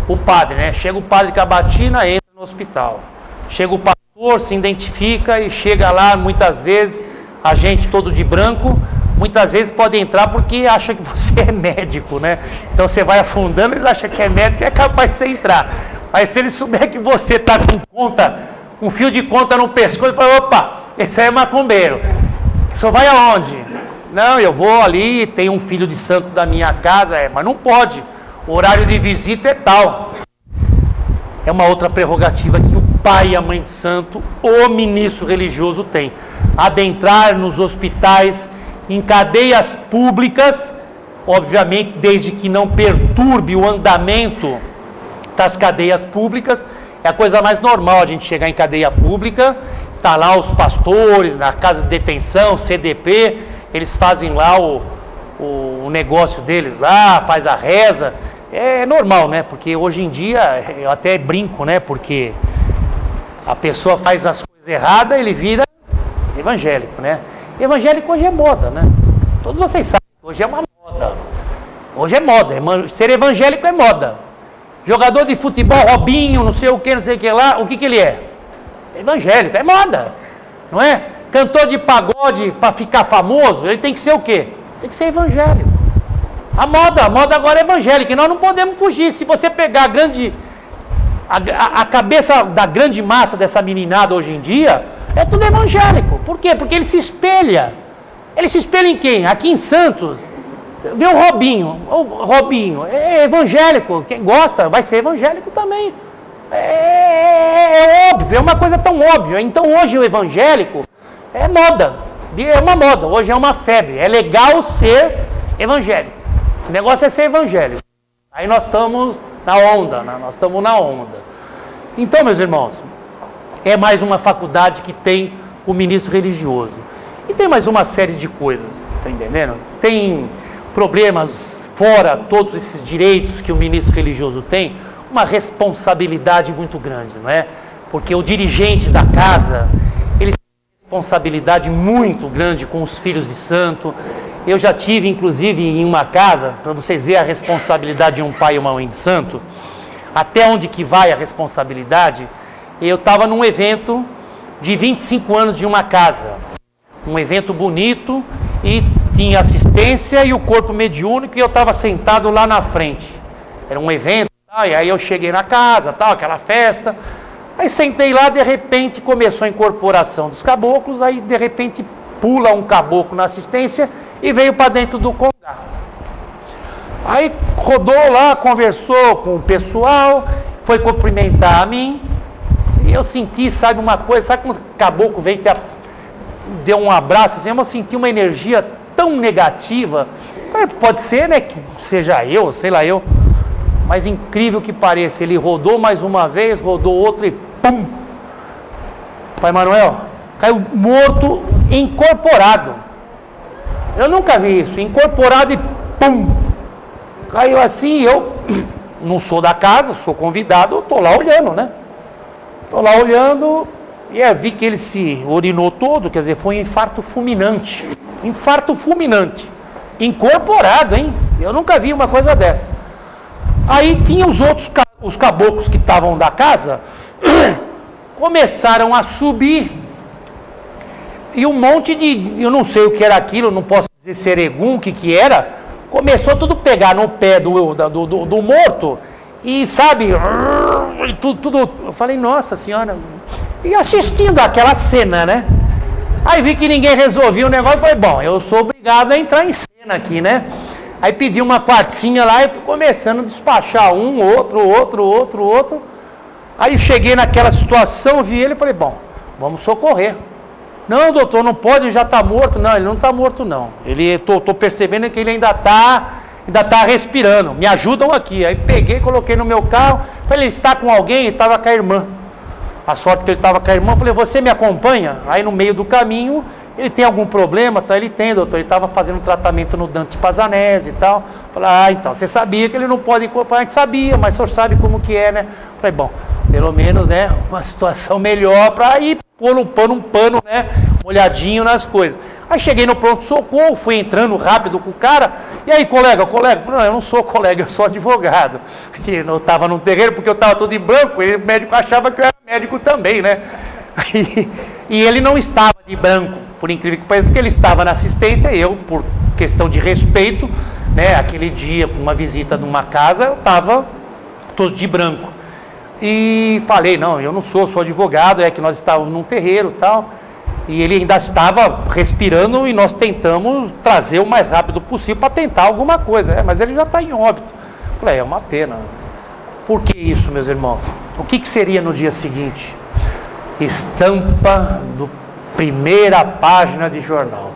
o padre, né? Chega o padre com a batina, entra no hospital. Chega o pastor, se identifica e chega lá, muitas vezes, a gente todo de branco, muitas vezes pode entrar porque acha que você é médico, né? Então você vai afundando, eles acham que é médico e é capaz de você entrar. Mas se ele souber que você está com conta, um fio de conta no pescoço, ele fala, opa, esse aí é macumbeiro. O senhor vai aonde? Não, eu vou ali, tem um filho de santo da minha casa, mas não pode. O horário de visita é tal. É uma outra prerrogativa que o pai e a mãe de santo, o ministro religioso tem. Adentrar nos hospitais, em cadeias públicas, obviamente desde que não perturbe o andamento das cadeias públicas. É a coisa mais normal a gente chegar em cadeia pública, tá lá os pastores, na casa de detenção, CDP, eles fazem lá o negócio deles lá, faz a reza. É normal, né? Porque hoje em dia, eu até brinco, né? Porque a pessoa faz as coisas erradas, ele evangélico, né? Evangélico hoje é moda, né? Todos vocês sabem, hoje é uma moda. Hoje é moda, ser evangélico é moda. Jogador de futebol, Robinho, não sei o que lá, o que ele é? Evangélico, é moda, não é? Cantor de pagode, para ficar famoso, ele tem que ser o quê? Tem que ser evangélico. A moda agora é evangélica, e nós não podemos fugir. Se você pegar a cabeça da grande massa dessa meninada hoje em dia, é tudo evangélico. Por quê? Porque ele se espelha. Ele se espelha em quem? Aqui em Santos, vê o Robinho. O Robinho é evangélico. Quem gosta vai ser evangélico também. É óbvio, é uma coisa tão óbvia. Então hoje o evangélico é moda. É uma moda, hoje é uma febre. É legal ser evangélico. O negócio é ser evangélico. Aí nós estamos na onda, né? Nós estamos na onda. Então, meus irmãos, é mais uma faculdade que tem o ministro religioso. E tem mais uma série de coisas, tá entendendo? Tem problemas fora todos esses direitos que o ministro religioso tem, uma responsabilidade muito grande, não é? Porque o dirigente da casa, ele tem uma responsabilidade muito grande com os filhos de santo. Eu já tive, inclusive, em uma casa, para vocês verem a responsabilidade de um pai e uma mãe de santo, até onde que vai a responsabilidade. Eu estava num evento de 25 anos de uma casa, um evento bonito, e tinha assistência e o corpo mediúnico, e eu estava sentado lá na frente. Era um evento, e aí eu cheguei na casa, tal, aquela festa, aí sentei lá, de repente começou a incorporação dos caboclos, aí de repente pula um caboclo na assistência e veio para dentro do congá. Aí rodou lá, conversou com o pessoal, foi cumprimentar a mim, e eu senti, sabe uma coisa, sabe quando o caboclo veio e deu um abraço assim, eu senti uma energia tão negativa. Pode ser, né, que seja eu, sei lá eu, mas incrível que pareça, ele rodou mais uma vez, rodou outra e pum! Pai Manuel, caiu morto, incorporado. Eu nunca vi isso, incorporado e pum! Caiu assim, eu não sou da casa, sou convidado, eu estou lá olhando, né? Estou lá olhando e vi que ele se urinou todo, quer dizer, foi um infarto fulminante. Infarto fulminante. Incorporado, hein? Eu nunca vi uma coisa dessa. Aí tinha os caboclos que estavam da casa, começaram a subir, e um monte de, eu não sei o que era aquilo, não posso dizer seregum, o que era, começou tudo a pegar no pé do morto, e sabe, e tudo, eu falei, nossa senhora, e assistindo aquela cena, né? Aí vi que ninguém resolvia o negócio, falei, bom, eu sou obrigado a entrar em cena aqui, né? Aí pedi uma quartinha lá e fui começando a despachar um, outro. Aí cheguei naquela situação, vi ele e falei, bom, vamos socorrer. Não, doutor, não pode, já está morto. Não, ele não está morto, não. Estou percebendo que ele ainda está respirando. Me ajudam aqui. Aí peguei, coloquei no meu carro. Falei, ele está com alguém? Ele estava com a irmã. A sorte que ele estava com a irmã. Falei, você me acompanha? Aí no meio do caminho, ele tem algum problema? Tá, ele tem, doutor. Ele estava fazendo tratamento no Dante Pazanese e tal. Falei, então, você sabia que ele não pode incorporar? A gente sabia, mas o senhor sabe como que é, né? Falei, bom, pelo menos, né, uma situação melhor para ir pôr um pano, né, molhadinho nas coisas. Aí cheguei no pronto-socorro, fui entrando rápido com o cara, e aí, colega? Falei, não, eu não sou colega, eu sou advogado. Porque eu estava num terreiro, porque eu estava todo em branco, e o médico achava que eu era médico também, né? E ele não estava de branco, por incrível que pareça, porque ele estava na assistência, e eu, por questão de respeito, né, aquele dia, uma visita numa casa, eu estava todo de branco. E falei, não, eu não sou advogado, é que nós estávamos num terreiro e tal, e ele ainda estava respirando e nós tentamos trazer o mais rápido possível para tentar alguma coisa, mas ele já está em óbito. Falei, é uma pena. Por que isso, meus irmãos? O que seria no dia seguinte? Estampa do primeira página de jornal.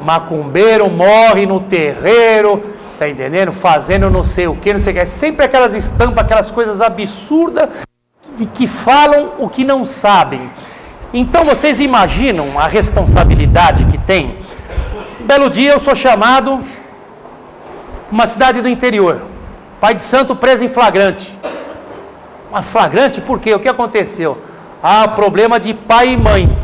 Macumbeiro morre no terreiro, tá entendendo? Fazendo não sei o que, não sei o que. É sempre aquelas estampas, aquelas coisas absurdas que falam o que não sabem. Então vocês imaginam a responsabilidade que tem? Um belo dia eu sou chamado, uma cidade do interior, pai de santo preso em flagrante. Mas flagrante por quê? O que aconteceu? Problema de pai e mãe.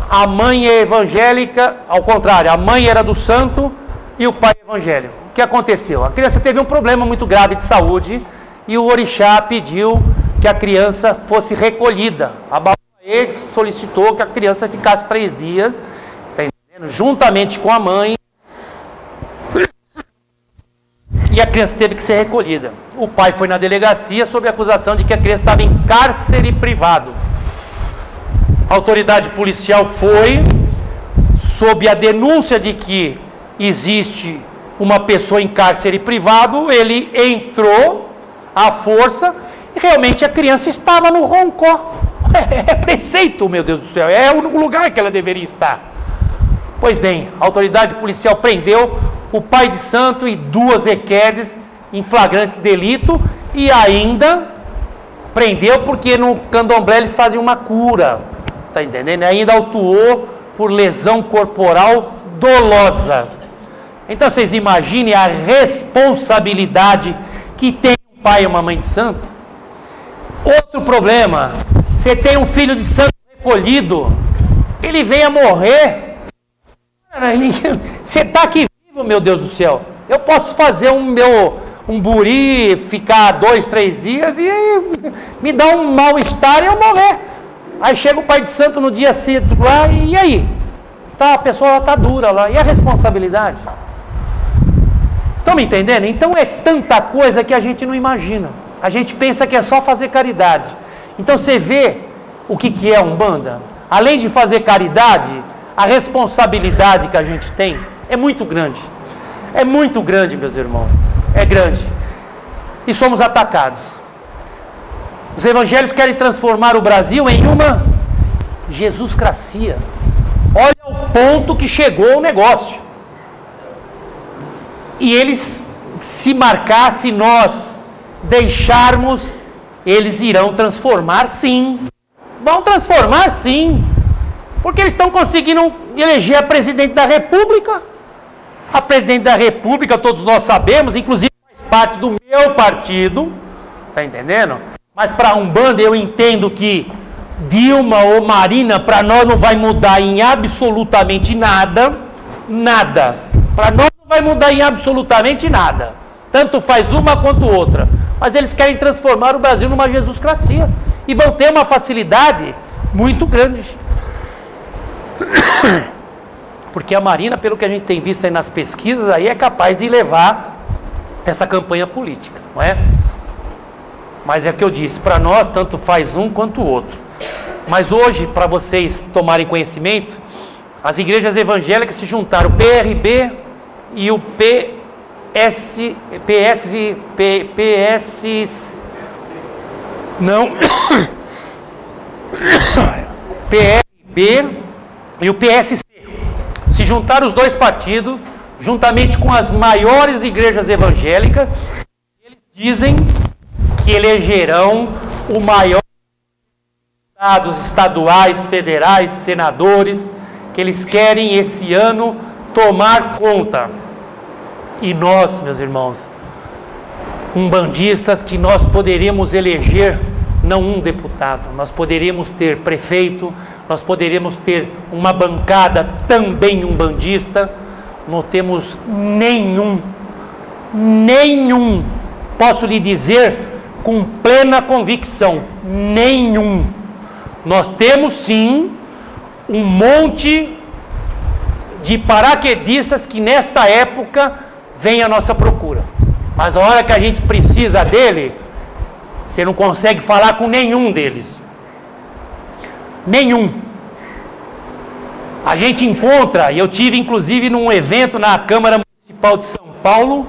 a mãe é evangélica, ao contrário, a mãe era do santo e o pai é evangélico. O que aconteceu? A criança teve um problema muito grave de saúde e o orixá pediu que a criança fosse recolhida. A Babaê solicitou que a criança ficasse 3 dias, tá entendendo? Juntamente com a mãe, e a criança teve que ser recolhida. O pai foi na delegacia sob a acusação de que a criança estava em cárcere privado. A autoridade policial foi, sob a denúncia de que existe uma pessoa em cárcere privado, ele entrou à força e realmente a criança estava no Roncó. É preceito, meu Deus do céu, é o lugar que ela deveria estar. Pois bem, a autoridade policial prendeu o pai de santo e 2 requerdes em flagrante delito e ainda prendeu porque no candomblé eles fazem uma cura, tá entendendo? E ainda autuou por lesão corporal dolosa. Então vocês imaginem a responsabilidade que tem um pai e uma mãe de santo. Outro problema, você tem um filho de santo recolhido, ele vem a morrer, você está aqui vivo, meu Deus do céu, eu posso fazer um buri, ficar 2, 3 dias e me dá um mal-estar e eu morrer. Aí chega o pai de santo no dia cedo lá, e aí? Tá, a pessoa está dura lá, e a responsabilidade? Estão me entendendo? Então é tanta coisa que a gente não imagina. A gente pensa que é só fazer caridade. Então você vê o que é a Umbanda? Além de fazer caridade, a responsabilidade que a gente tem é muito grande. É muito grande, meus irmãos. É grande. E somos atacados. Os evangélicos querem transformar o Brasil em uma Jesuscracia. Olha o ponto que chegou o negócio. E eles, se marcar, se nós deixarmos, eles irão transformar sim. Vão transformar sim. Porque eles estão conseguindo eleger a presidente da República. A presidente da República, todos nós sabemos, inclusive faz parte do meu partido, tá entendendo? Mas para a Umbanda eu entendo que Dilma ou Marina, para nós não vai mudar em absolutamente nada, nada. Para nós não vai mudar em absolutamente nada. Tanto faz uma quanto outra. Mas eles querem transformar o Brasil numa Jesuscracia. E vão ter uma facilidade muito grande. Porque a Marina, pelo que a gente tem visto aí nas pesquisas, aí é capaz de levar essa campanha política, não é? Mas é o que eu disse, para nós tanto faz um quanto o outro. Mas hoje, para vocês tomarem conhecimento, as igrejas evangélicas se juntaram, o PRB e o PRB e o PSC. Se juntaram os 2 partidos, juntamente com as maiores igrejas evangélicas, eles dizem que elegerão o maior deputados estaduais, federais, senadores, que eles querem esse ano tomar conta. E nós, meus irmãos, umbandistas, que nós poderíamos eleger não um deputado, nós poderíamos ter prefeito, nós poderíamos ter uma bancada também umbandista, não temos nenhum, posso lhe dizer com plena convicção, nenhum. Nós temos sim um monte de paraquedistas que nesta época vem à nossa procura, mas a hora que a gente precisa dele, você não consegue falar com nenhum deles. Nenhum. A gente encontra, e eu tive inclusive num evento na Câmara Municipal de São Paulo,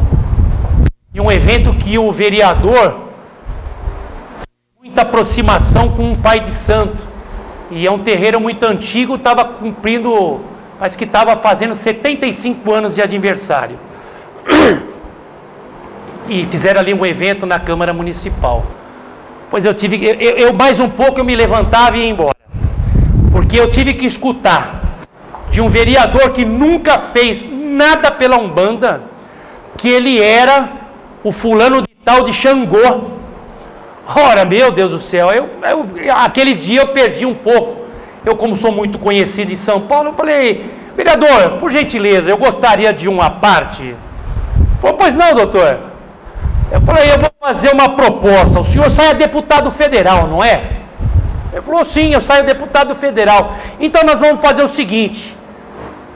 e um evento que o vereador, muita aproximação com um pai de santo, e é um terreiro muito antigo, estava cumprindo, parece que estava fazendo 75 anos de aniversário. E fizeram ali um evento na Câmara Municipal. Pois eu mais um pouco eu me levantava e ia embora. Porque eu tive que escutar de um vereador que nunca fez nada pela Umbanda, que ele era o fulano de tal de Xangô. Ora, meu Deus do céu, aquele dia eu perdi um pouco. eu como sou muito conhecido em São Paulo, eu falei, vereador, por gentileza, eu gostaria de uma parte. Falei, pois não, doutor. Eu falei, eu vou fazer uma proposta, o senhor sai deputado federal, não é? Ele falou, sim, eu saio deputado federal. Então nós vamos fazer o seguinte,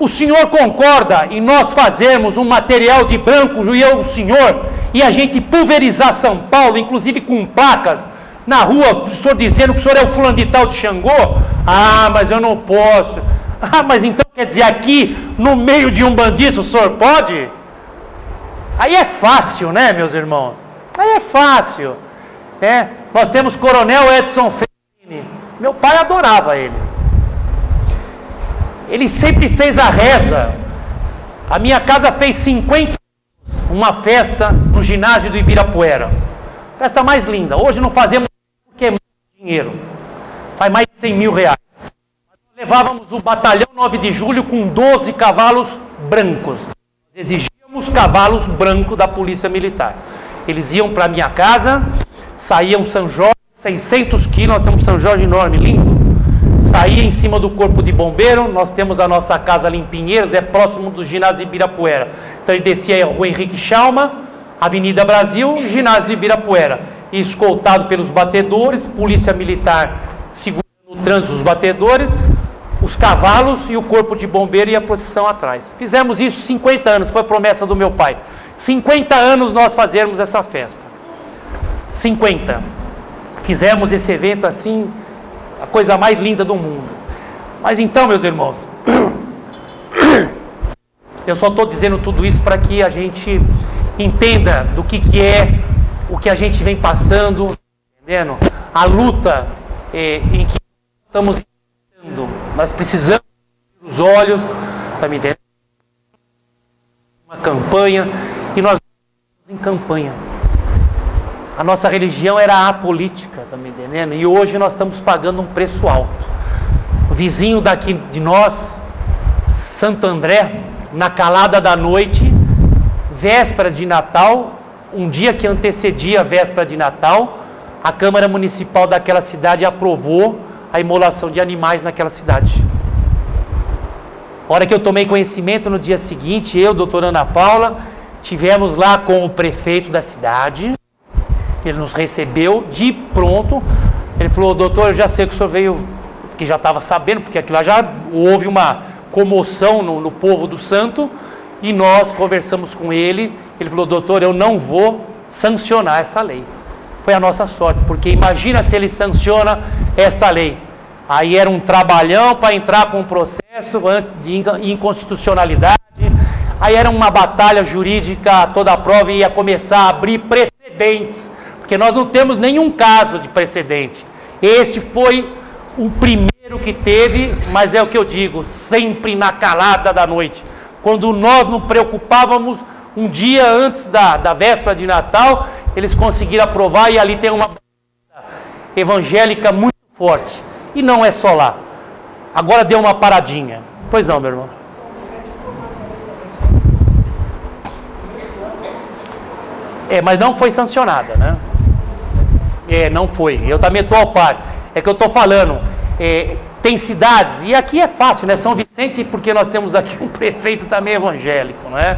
o senhor concorda em nós fazermos um material de branco, e eu, o senhor, e a gente pulverizar São Paulo, inclusive com placas, na rua, o senhor dizendo que o senhor é o fulano de tal de Xangô? Ah, mas eu não posso. Ah, mas então quer dizer, aqui, no meio de um bandido, o senhor pode? Aí é fácil, né, meus irmãos? Aí é fácil, né? Nós temos Coronel Edson Ferrini. Meu pai adorava ele. Ele sempre fez a reza. A minha casa fez 50 anos, uma festa no ginásio do Ibirapuera. Festa mais linda. Hoje não fazemos porque é muito dinheiro. Sai mais de 100 mil reais. Nós levávamos o batalhão 9 de julho com 12 cavalos brancos. Exigíamos cavalos brancos da polícia militar. Eles iam para minha casa, saíam São Jorge, 600 quilos, nós temos São Jorge enorme, lindo. Saía em cima do corpo de bombeiro, nós temos a nossa casa ali em Pinheiros, é próximo do ginásio Ibirapuera. Então ele descia a rua Henrique Chalma, Avenida Brasil, ginásio de Ibirapuera. E escoltado pelos batedores, polícia militar segurando o trânsito dos batedores, os cavalos e o corpo de bombeiro e a procissão atrás. Fizemos isso 50 anos, foi a promessa do meu pai. 50 anos nós fazermos essa festa. 50. Fizemos esse evento assim, a coisa mais linda do mundo. Mas então, meus irmãos, eu só estou dizendo tudo isso para que a gente entenda do que é o que a gente vem passando, entendendo? A luta em que estamos enfrentando. Nós precisamos abrir os olhos, tá me entendendo? Uma campanha, e nós estamos em campanha. A nossa religião era apolítica, tá me entendendo? E hoje nós estamos pagando um preço alto. O vizinho daqui de nós, Santo André, na calada da noite, véspera de Natal, um dia que antecedia a véspera de Natal, a Câmara Municipal daquela cidade aprovou a imolação de animais naquela cidade. A hora que eu tomei conhecimento, no dia seguinte, eu, doutora Ana Paula, tivemos lá com o prefeito da cidade. Ele nos recebeu de pronto. Ele falou, doutor, eu já sei que o senhor veio, que já estava sabendo, porque aquilo lá já houve uma comoção no povo do santo, e nós conversamos com ele. Ele falou, doutor, eu não vou sancionar essa lei. Foi a nossa sorte, porque imagina se ele sanciona esta lei. Aí era um trabalhão para entrar com um processo de inconstitucionalidade. Aí era uma batalha jurídica toda a prova, e ia começar a abrir precedentes, porque nós não temos nenhum caso de precedente. Esse foi o primeiro que teve, mas é o que eu digo, sempre na calada da noite. Quando nós nos preocupávamos, um dia antes da véspera de Natal, eles conseguiram aprovar, e ali tem uma evangélica muito forte. E não é só lá. Agora deu uma paradinha. Pois não, meu irmão. Mas não foi sancionada, né? Não foi. Eu também estou ao par. É que eu estou falando. Tem cidades, e aqui é fácil, né? São Vicente, porque nós temos aqui um prefeito também evangélico, não é?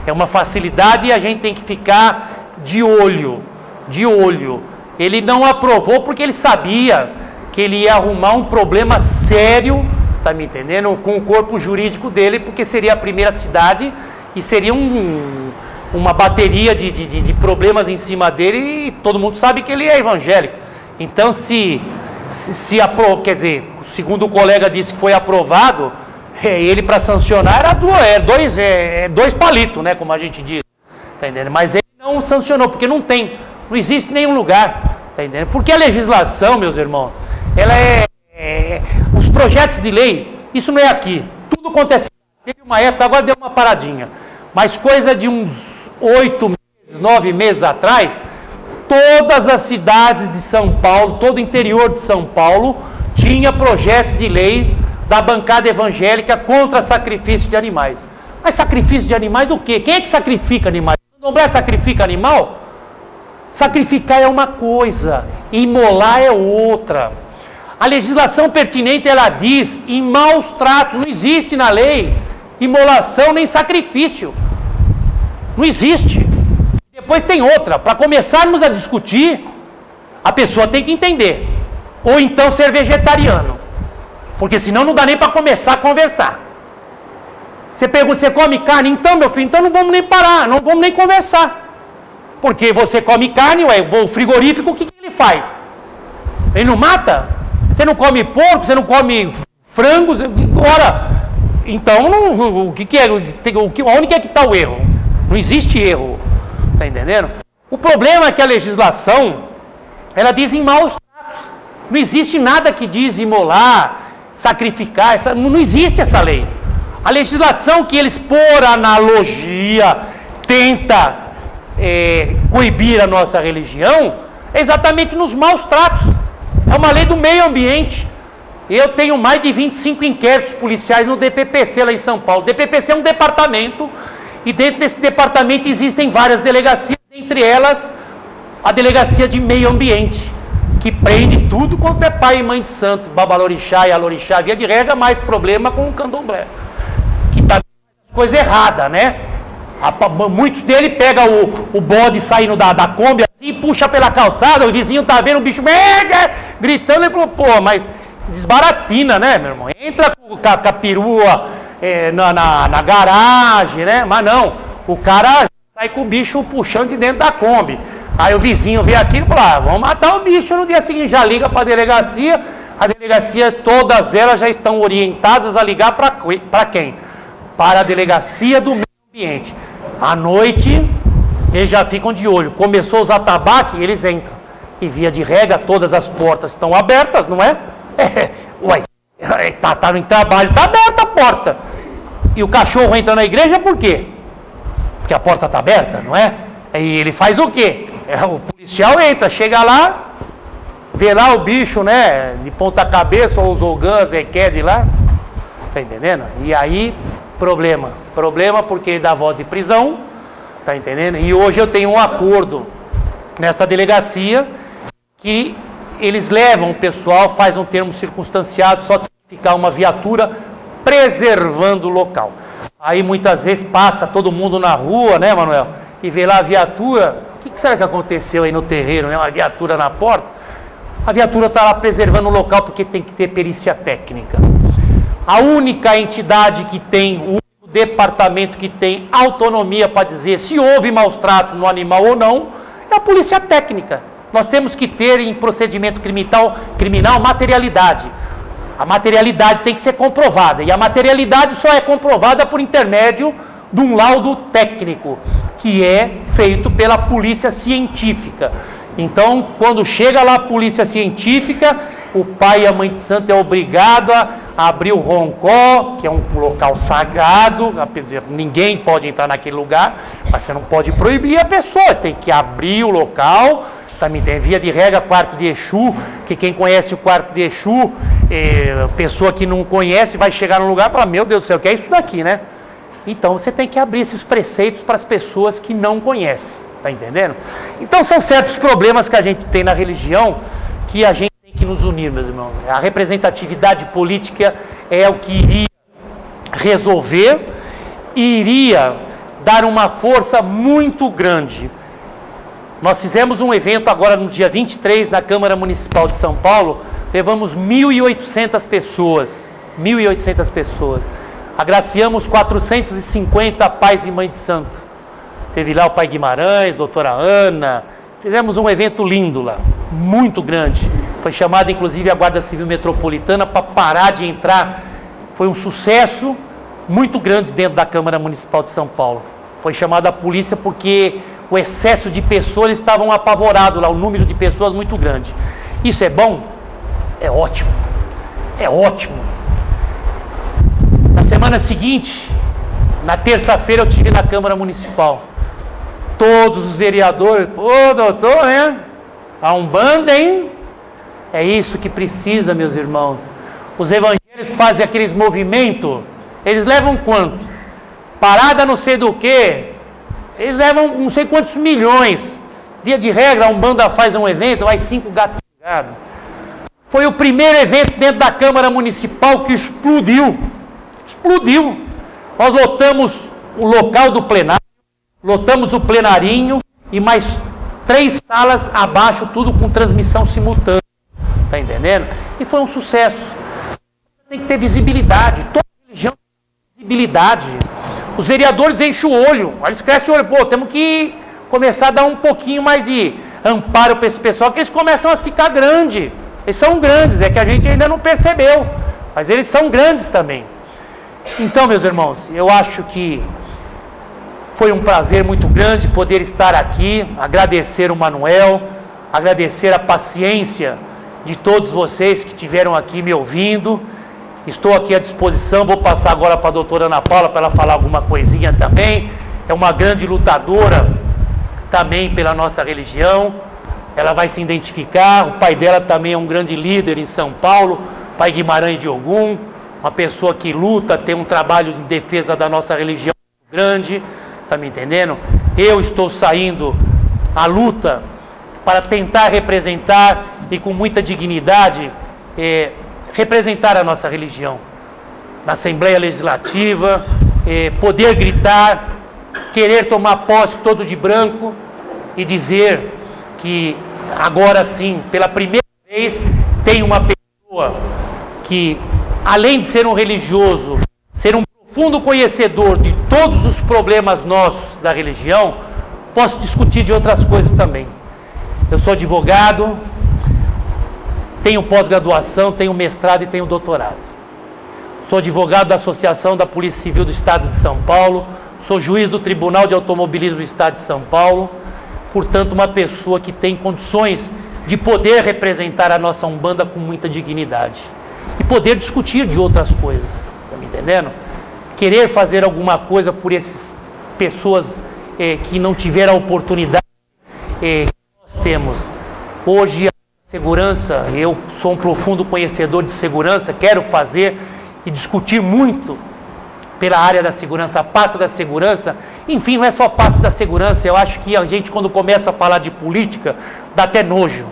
É uma facilidade, e a gente tem que ficar de olho. De olho. Ele não aprovou porque ele sabia que ele ia arrumar um problema sério, tá me entendendo? Com o corpo jurídico dele, porque seria a primeira cidade e seria uma bateria de problemas em cima dele, e todo mundo sabe que ele é evangélico. Então, quer dizer, segundo o colega disse que foi aprovado, ele para sancionar era dois palitos, né, como a gente diz, tá entendendo? Mas ele não sancionou, porque não existe nenhum lugar, tá entendendo? Porque a legislação, meus irmãos, ela os projetos de lei, isso não é aqui, tudo acontece. Teve uma época, agora deu uma paradinha, mas coisa de uns 8 meses, 9 meses atrás, todas as cidades de São Paulo, todo o interior de São Paulo, tinha projetos de lei da bancada evangélica contra sacrifício de animais. Mas sacrifício de animais do quê? Quem é que sacrifica animais? O candomblé sacrifica animal? Sacrificar é uma coisa, imolar é outra. A legislação pertinente, ela diz em maus tratos. Não existe na lei imolação nem sacrifício. Não existe. Depois tem outra. Para começarmos a discutir, a pessoa tem que entender. Ou então ser vegetariano. Porque senão não dá nem para começar a conversar. Você pergunta, você come carne? Então, meu filho, então não vamos nem parar, não vamos nem conversar. Porque você come carne, ué, o frigorífico, o que ele faz? Ele não mata? Você não come porco, você não come frangos? Ora, então, não, o que é? Onde é que está o erro? Não existe erro. Está entendendo? O problema é que a legislação, ela diz em maus tratos. Não existe nada que diz imolar, sacrificar, não existe essa lei. A legislação que eles, por analogia, tenta coibir a nossa religião, é exatamente nos maus tratos. É uma lei do meio ambiente. Eu tenho mais de 25 inquéritos policiais no DPPC lá em São Paulo. O DPPC é um departamento, e dentro desse departamento existem várias delegacias, entre elas a Delegacia de Meio Ambiente, que prende tudo quanto é pai e mãe de santo, babalorixá e alorixá, via de regra, mais problema com o candomblé, que está coisa errada, né? Muitos deles pegam o bode saindo da Kombi assim, puxa pela calçada, o vizinho tá vendo o bicho gritando, ele falou, pô, mas desbaratina, né, meu irmão? Entra com a perua na garagem, né? Mas não, o cara sai com o bicho puxando de dentro da Kombi. Aí o vizinho vê aquilo e fala, vamos matar o bicho. No dia seguinte já liga para a delegacia, todas elas já estão orientadas a ligar para quem? Para a Delegacia do Meio Ambiente. À noite, eles já ficam de olho. Começou a usar tabaco, eles entram. E via de regra, todas as portas estão abertas, não é? Ué, tá no trabalho, tá aberta a porta. E o cachorro entra na igreja por quê? Porque a porta está aberta, não é? E ele faz o quê? O policial entra, chega lá, vê lá o bicho, né? De ponta cabeça, ou os ogãs, de lá. Tá entendendo? E aí, problema porque ele dá voz de prisão, tá entendendo? E hoje eu tenho um acordo nesta delegacia que eles levam o pessoal, faz um termo circunstanciado, só tem que ficar uma viatura preservando o local. Aí muitas vezes passa todo mundo na rua, né, Manuel? E vê lá a viatura, o que será que aconteceu aí no terreiro, né? Uma viatura na porta. A viatura está lá preservando o local porque tem que ter perícia técnica. A única entidade que tem, o único departamento que tem autonomia para dizer se houve maus tratos no animal ou não, é a polícia técnica. Nós temos que ter em procedimento criminal materialidade. A materialidade tem que ser comprovada. E a materialidade só é comprovada por intermédio de um laudo técnico, que é feito pela polícia científica. Então, quando chega lá a polícia científica, o pai e a mãe de santo é obrigado a abrir o roncó, que é um local sagrado, ninguém pode entrar naquele lugar, mas você não pode proibir a pessoa, tem que abrir o local. Também tem via de regra, quarto de Exu, que quem conhece o quarto de Exu, pessoa que não conhece, vai chegar num lugar e falar, meu Deus do céu, o que é isso daqui, né? Então você tem que abrir esses preceitos para as pessoas que não conhecem, tá entendendo? Então são certos problemas que a gente tem na religião, que a gente tem que nos unir, meus irmãos. A representatividade política é o que iria resolver, iria dar uma força muito grande. Nós fizemos um evento agora no dia 23 na Câmara Municipal de São Paulo, levamos 1.800 pessoas, 1.800 pessoas, agraciamos 450 pais e mães de santo, teve lá o pai Guimarães, doutora Ana, fizemos um evento lindo lá, muito grande, foi chamada inclusive a Guarda Civil Metropolitana para parar de entrar, foi um sucesso muito grande dentro da Câmara Municipal de São Paulo, foi chamada a polícia porque o excesso de pessoas, eles estavam apavorados lá, o número de pessoas muito grande. Isso é bom? É ótimo. É ótimo. Na semana seguinte, na terça-feira, eu estive na Câmara Municipal. Todos os vereadores, ô doutor, né? A Umbanda, hein? É isso que precisa, meus irmãos. Os evangélicos fazem aqueles movimentos, eles levam quanto? Parada não sei do que. Eles levam não sei quantos milhões. Via de regra, a Umbanda faz um evento, vai 5 gatos. Foi o primeiro evento dentro da Câmara Municipal que explodiu. Explodiu. Nós lotamos o local do plenário, lotamos o plenarinho e mais 3 salas abaixo, tudo com transmissão simultânea. Tá entendendo? E foi um sucesso. Tem que ter visibilidade. Toda religião tem visibilidade. Os vereadores enchem o olho. Eles crescem o olho. Pô, temos que começar a dar um pouquinho mais de amparo para esse pessoal, que eles começam a ficar grandes. Eles são grandes, é que a gente ainda não percebeu. Mas eles são grandes também. Então, meus irmãos, eu acho que foi um prazer muito grande poder estar aqui, agradecer o Manuel, agradecer a paciência de todos vocês que estiveram aqui me ouvindo. Estou aqui à disposição, vou passar agora para a doutora Ana Paula para ela falar alguma coisinha também. É uma grande lutadora também pela nossa religião, ela vai se identificar. O pai dela também é um grande líder em São Paulo, pai Guimarães de Ogum, uma pessoa que luta, tem um trabalho em defesa da nossa religião grande, tá me entendendo? Eu estou saindo à luta para tentar representar e com muita dignidade representar a nossa religião na Assembleia Legislativa, poder gritar, querer tomar posse todo de branco e dizer que agora sim, pela primeira vez, tem uma pessoa que, além de ser um religioso, ser um profundo conhecedor de todos os problemas nossos da religião, posso discutir de outras coisas também. Eu sou advogado, tenho pós-graduação, tenho mestrado e tenho doutorado. Sou advogado da Associação da Polícia Civil do Estado de São Paulo, sou juiz do Tribunal de Automobilismo do Estado de São Paulo, portanto, uma pessoa que tem condições de poder representar a nossa Umbanda com muita dignidade e poder discutir de outras coisas, tá me entendendo? Querer fazer alguma coisa por essas pessoas que não tiveram a oportunidade que nós temos. Hoje, a segurança, eu sou um profundo conhecedor de segurança, quero fazer e discutir muito pela área da segurança, a pasta da segurança. Enfim, não é só a pasta da segurança, eu acho que a gente, quando começa a falar de política, dá até nojo.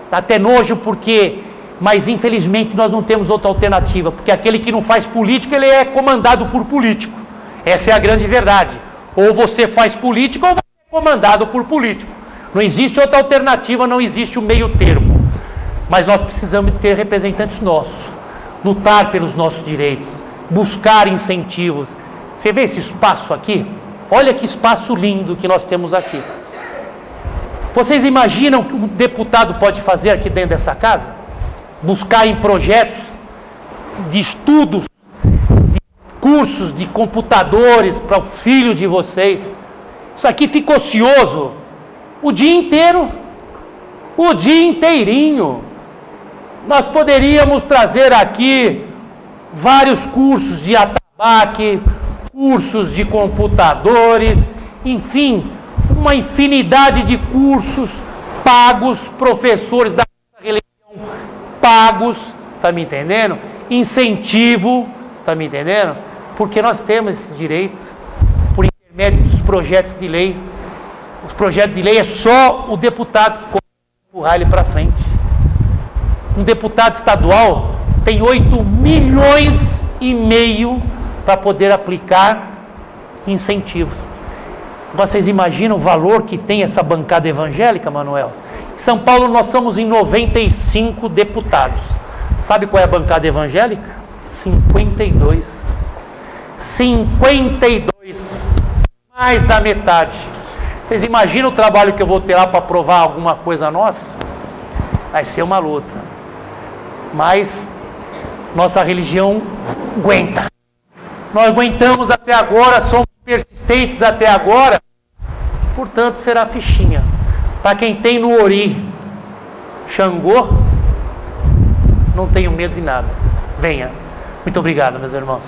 Dá até nojo porque, mas infelizmente nós não temos outra alternativa, porque aquele que não faz política, ele é comandado por político. Essa é a grande verdade. Ou você faz política ou você é comandado por político. Não existe outra alternativa, não existe o meio termo. Mas nós precisamos ter representantes nossos, lutar pelos nossos direitos, buscar incentivos. Você vê esse espaço aqui? Olha que espaço lindo que nós temos aqui. Vocês imaginam o que um deputado pode fazer aqui dentro dessa casa? Buscar em projetos de estudos, de cursos de computadores para o filho de vocês. Isso aqui fica ocioso o dia inteiro, o dia inteirinho. Nós poderíamos trazer aqui vários cursos de atabaque, cursos de computadores, enfim, uma infinidade de cursos pagos, professores da religião pagos, tá me entendendo? Incentivo, tá me entendendo? Porque nós temos esse direito por intermédio dos projetos de lei. Os projetos de lei é só o deputado que consegue empurrar ele para frente. Um deputado estadual tem 8,5 milhões para poder aplicar incentivos. Agora vocês imaginam o valor que tem essa bancada evangélica, Manuel? Em São Paulo nós somos em 95 deputados. Sabe qual é a bancada evangélica? 52. 52. Mais da metade. Vocês imaginam o trabalho que eu vou ter lá para aprovar alguma coisa nossa? Vai ser uma luta. Mas nossa religião aguenta. Nós aguentamos até agora, somos persistentes até agora, portanto será fichinha. Para quem tem no Ori Xangô, não tenho medo de nada. Venha. Muito obrigado, meus irmãos.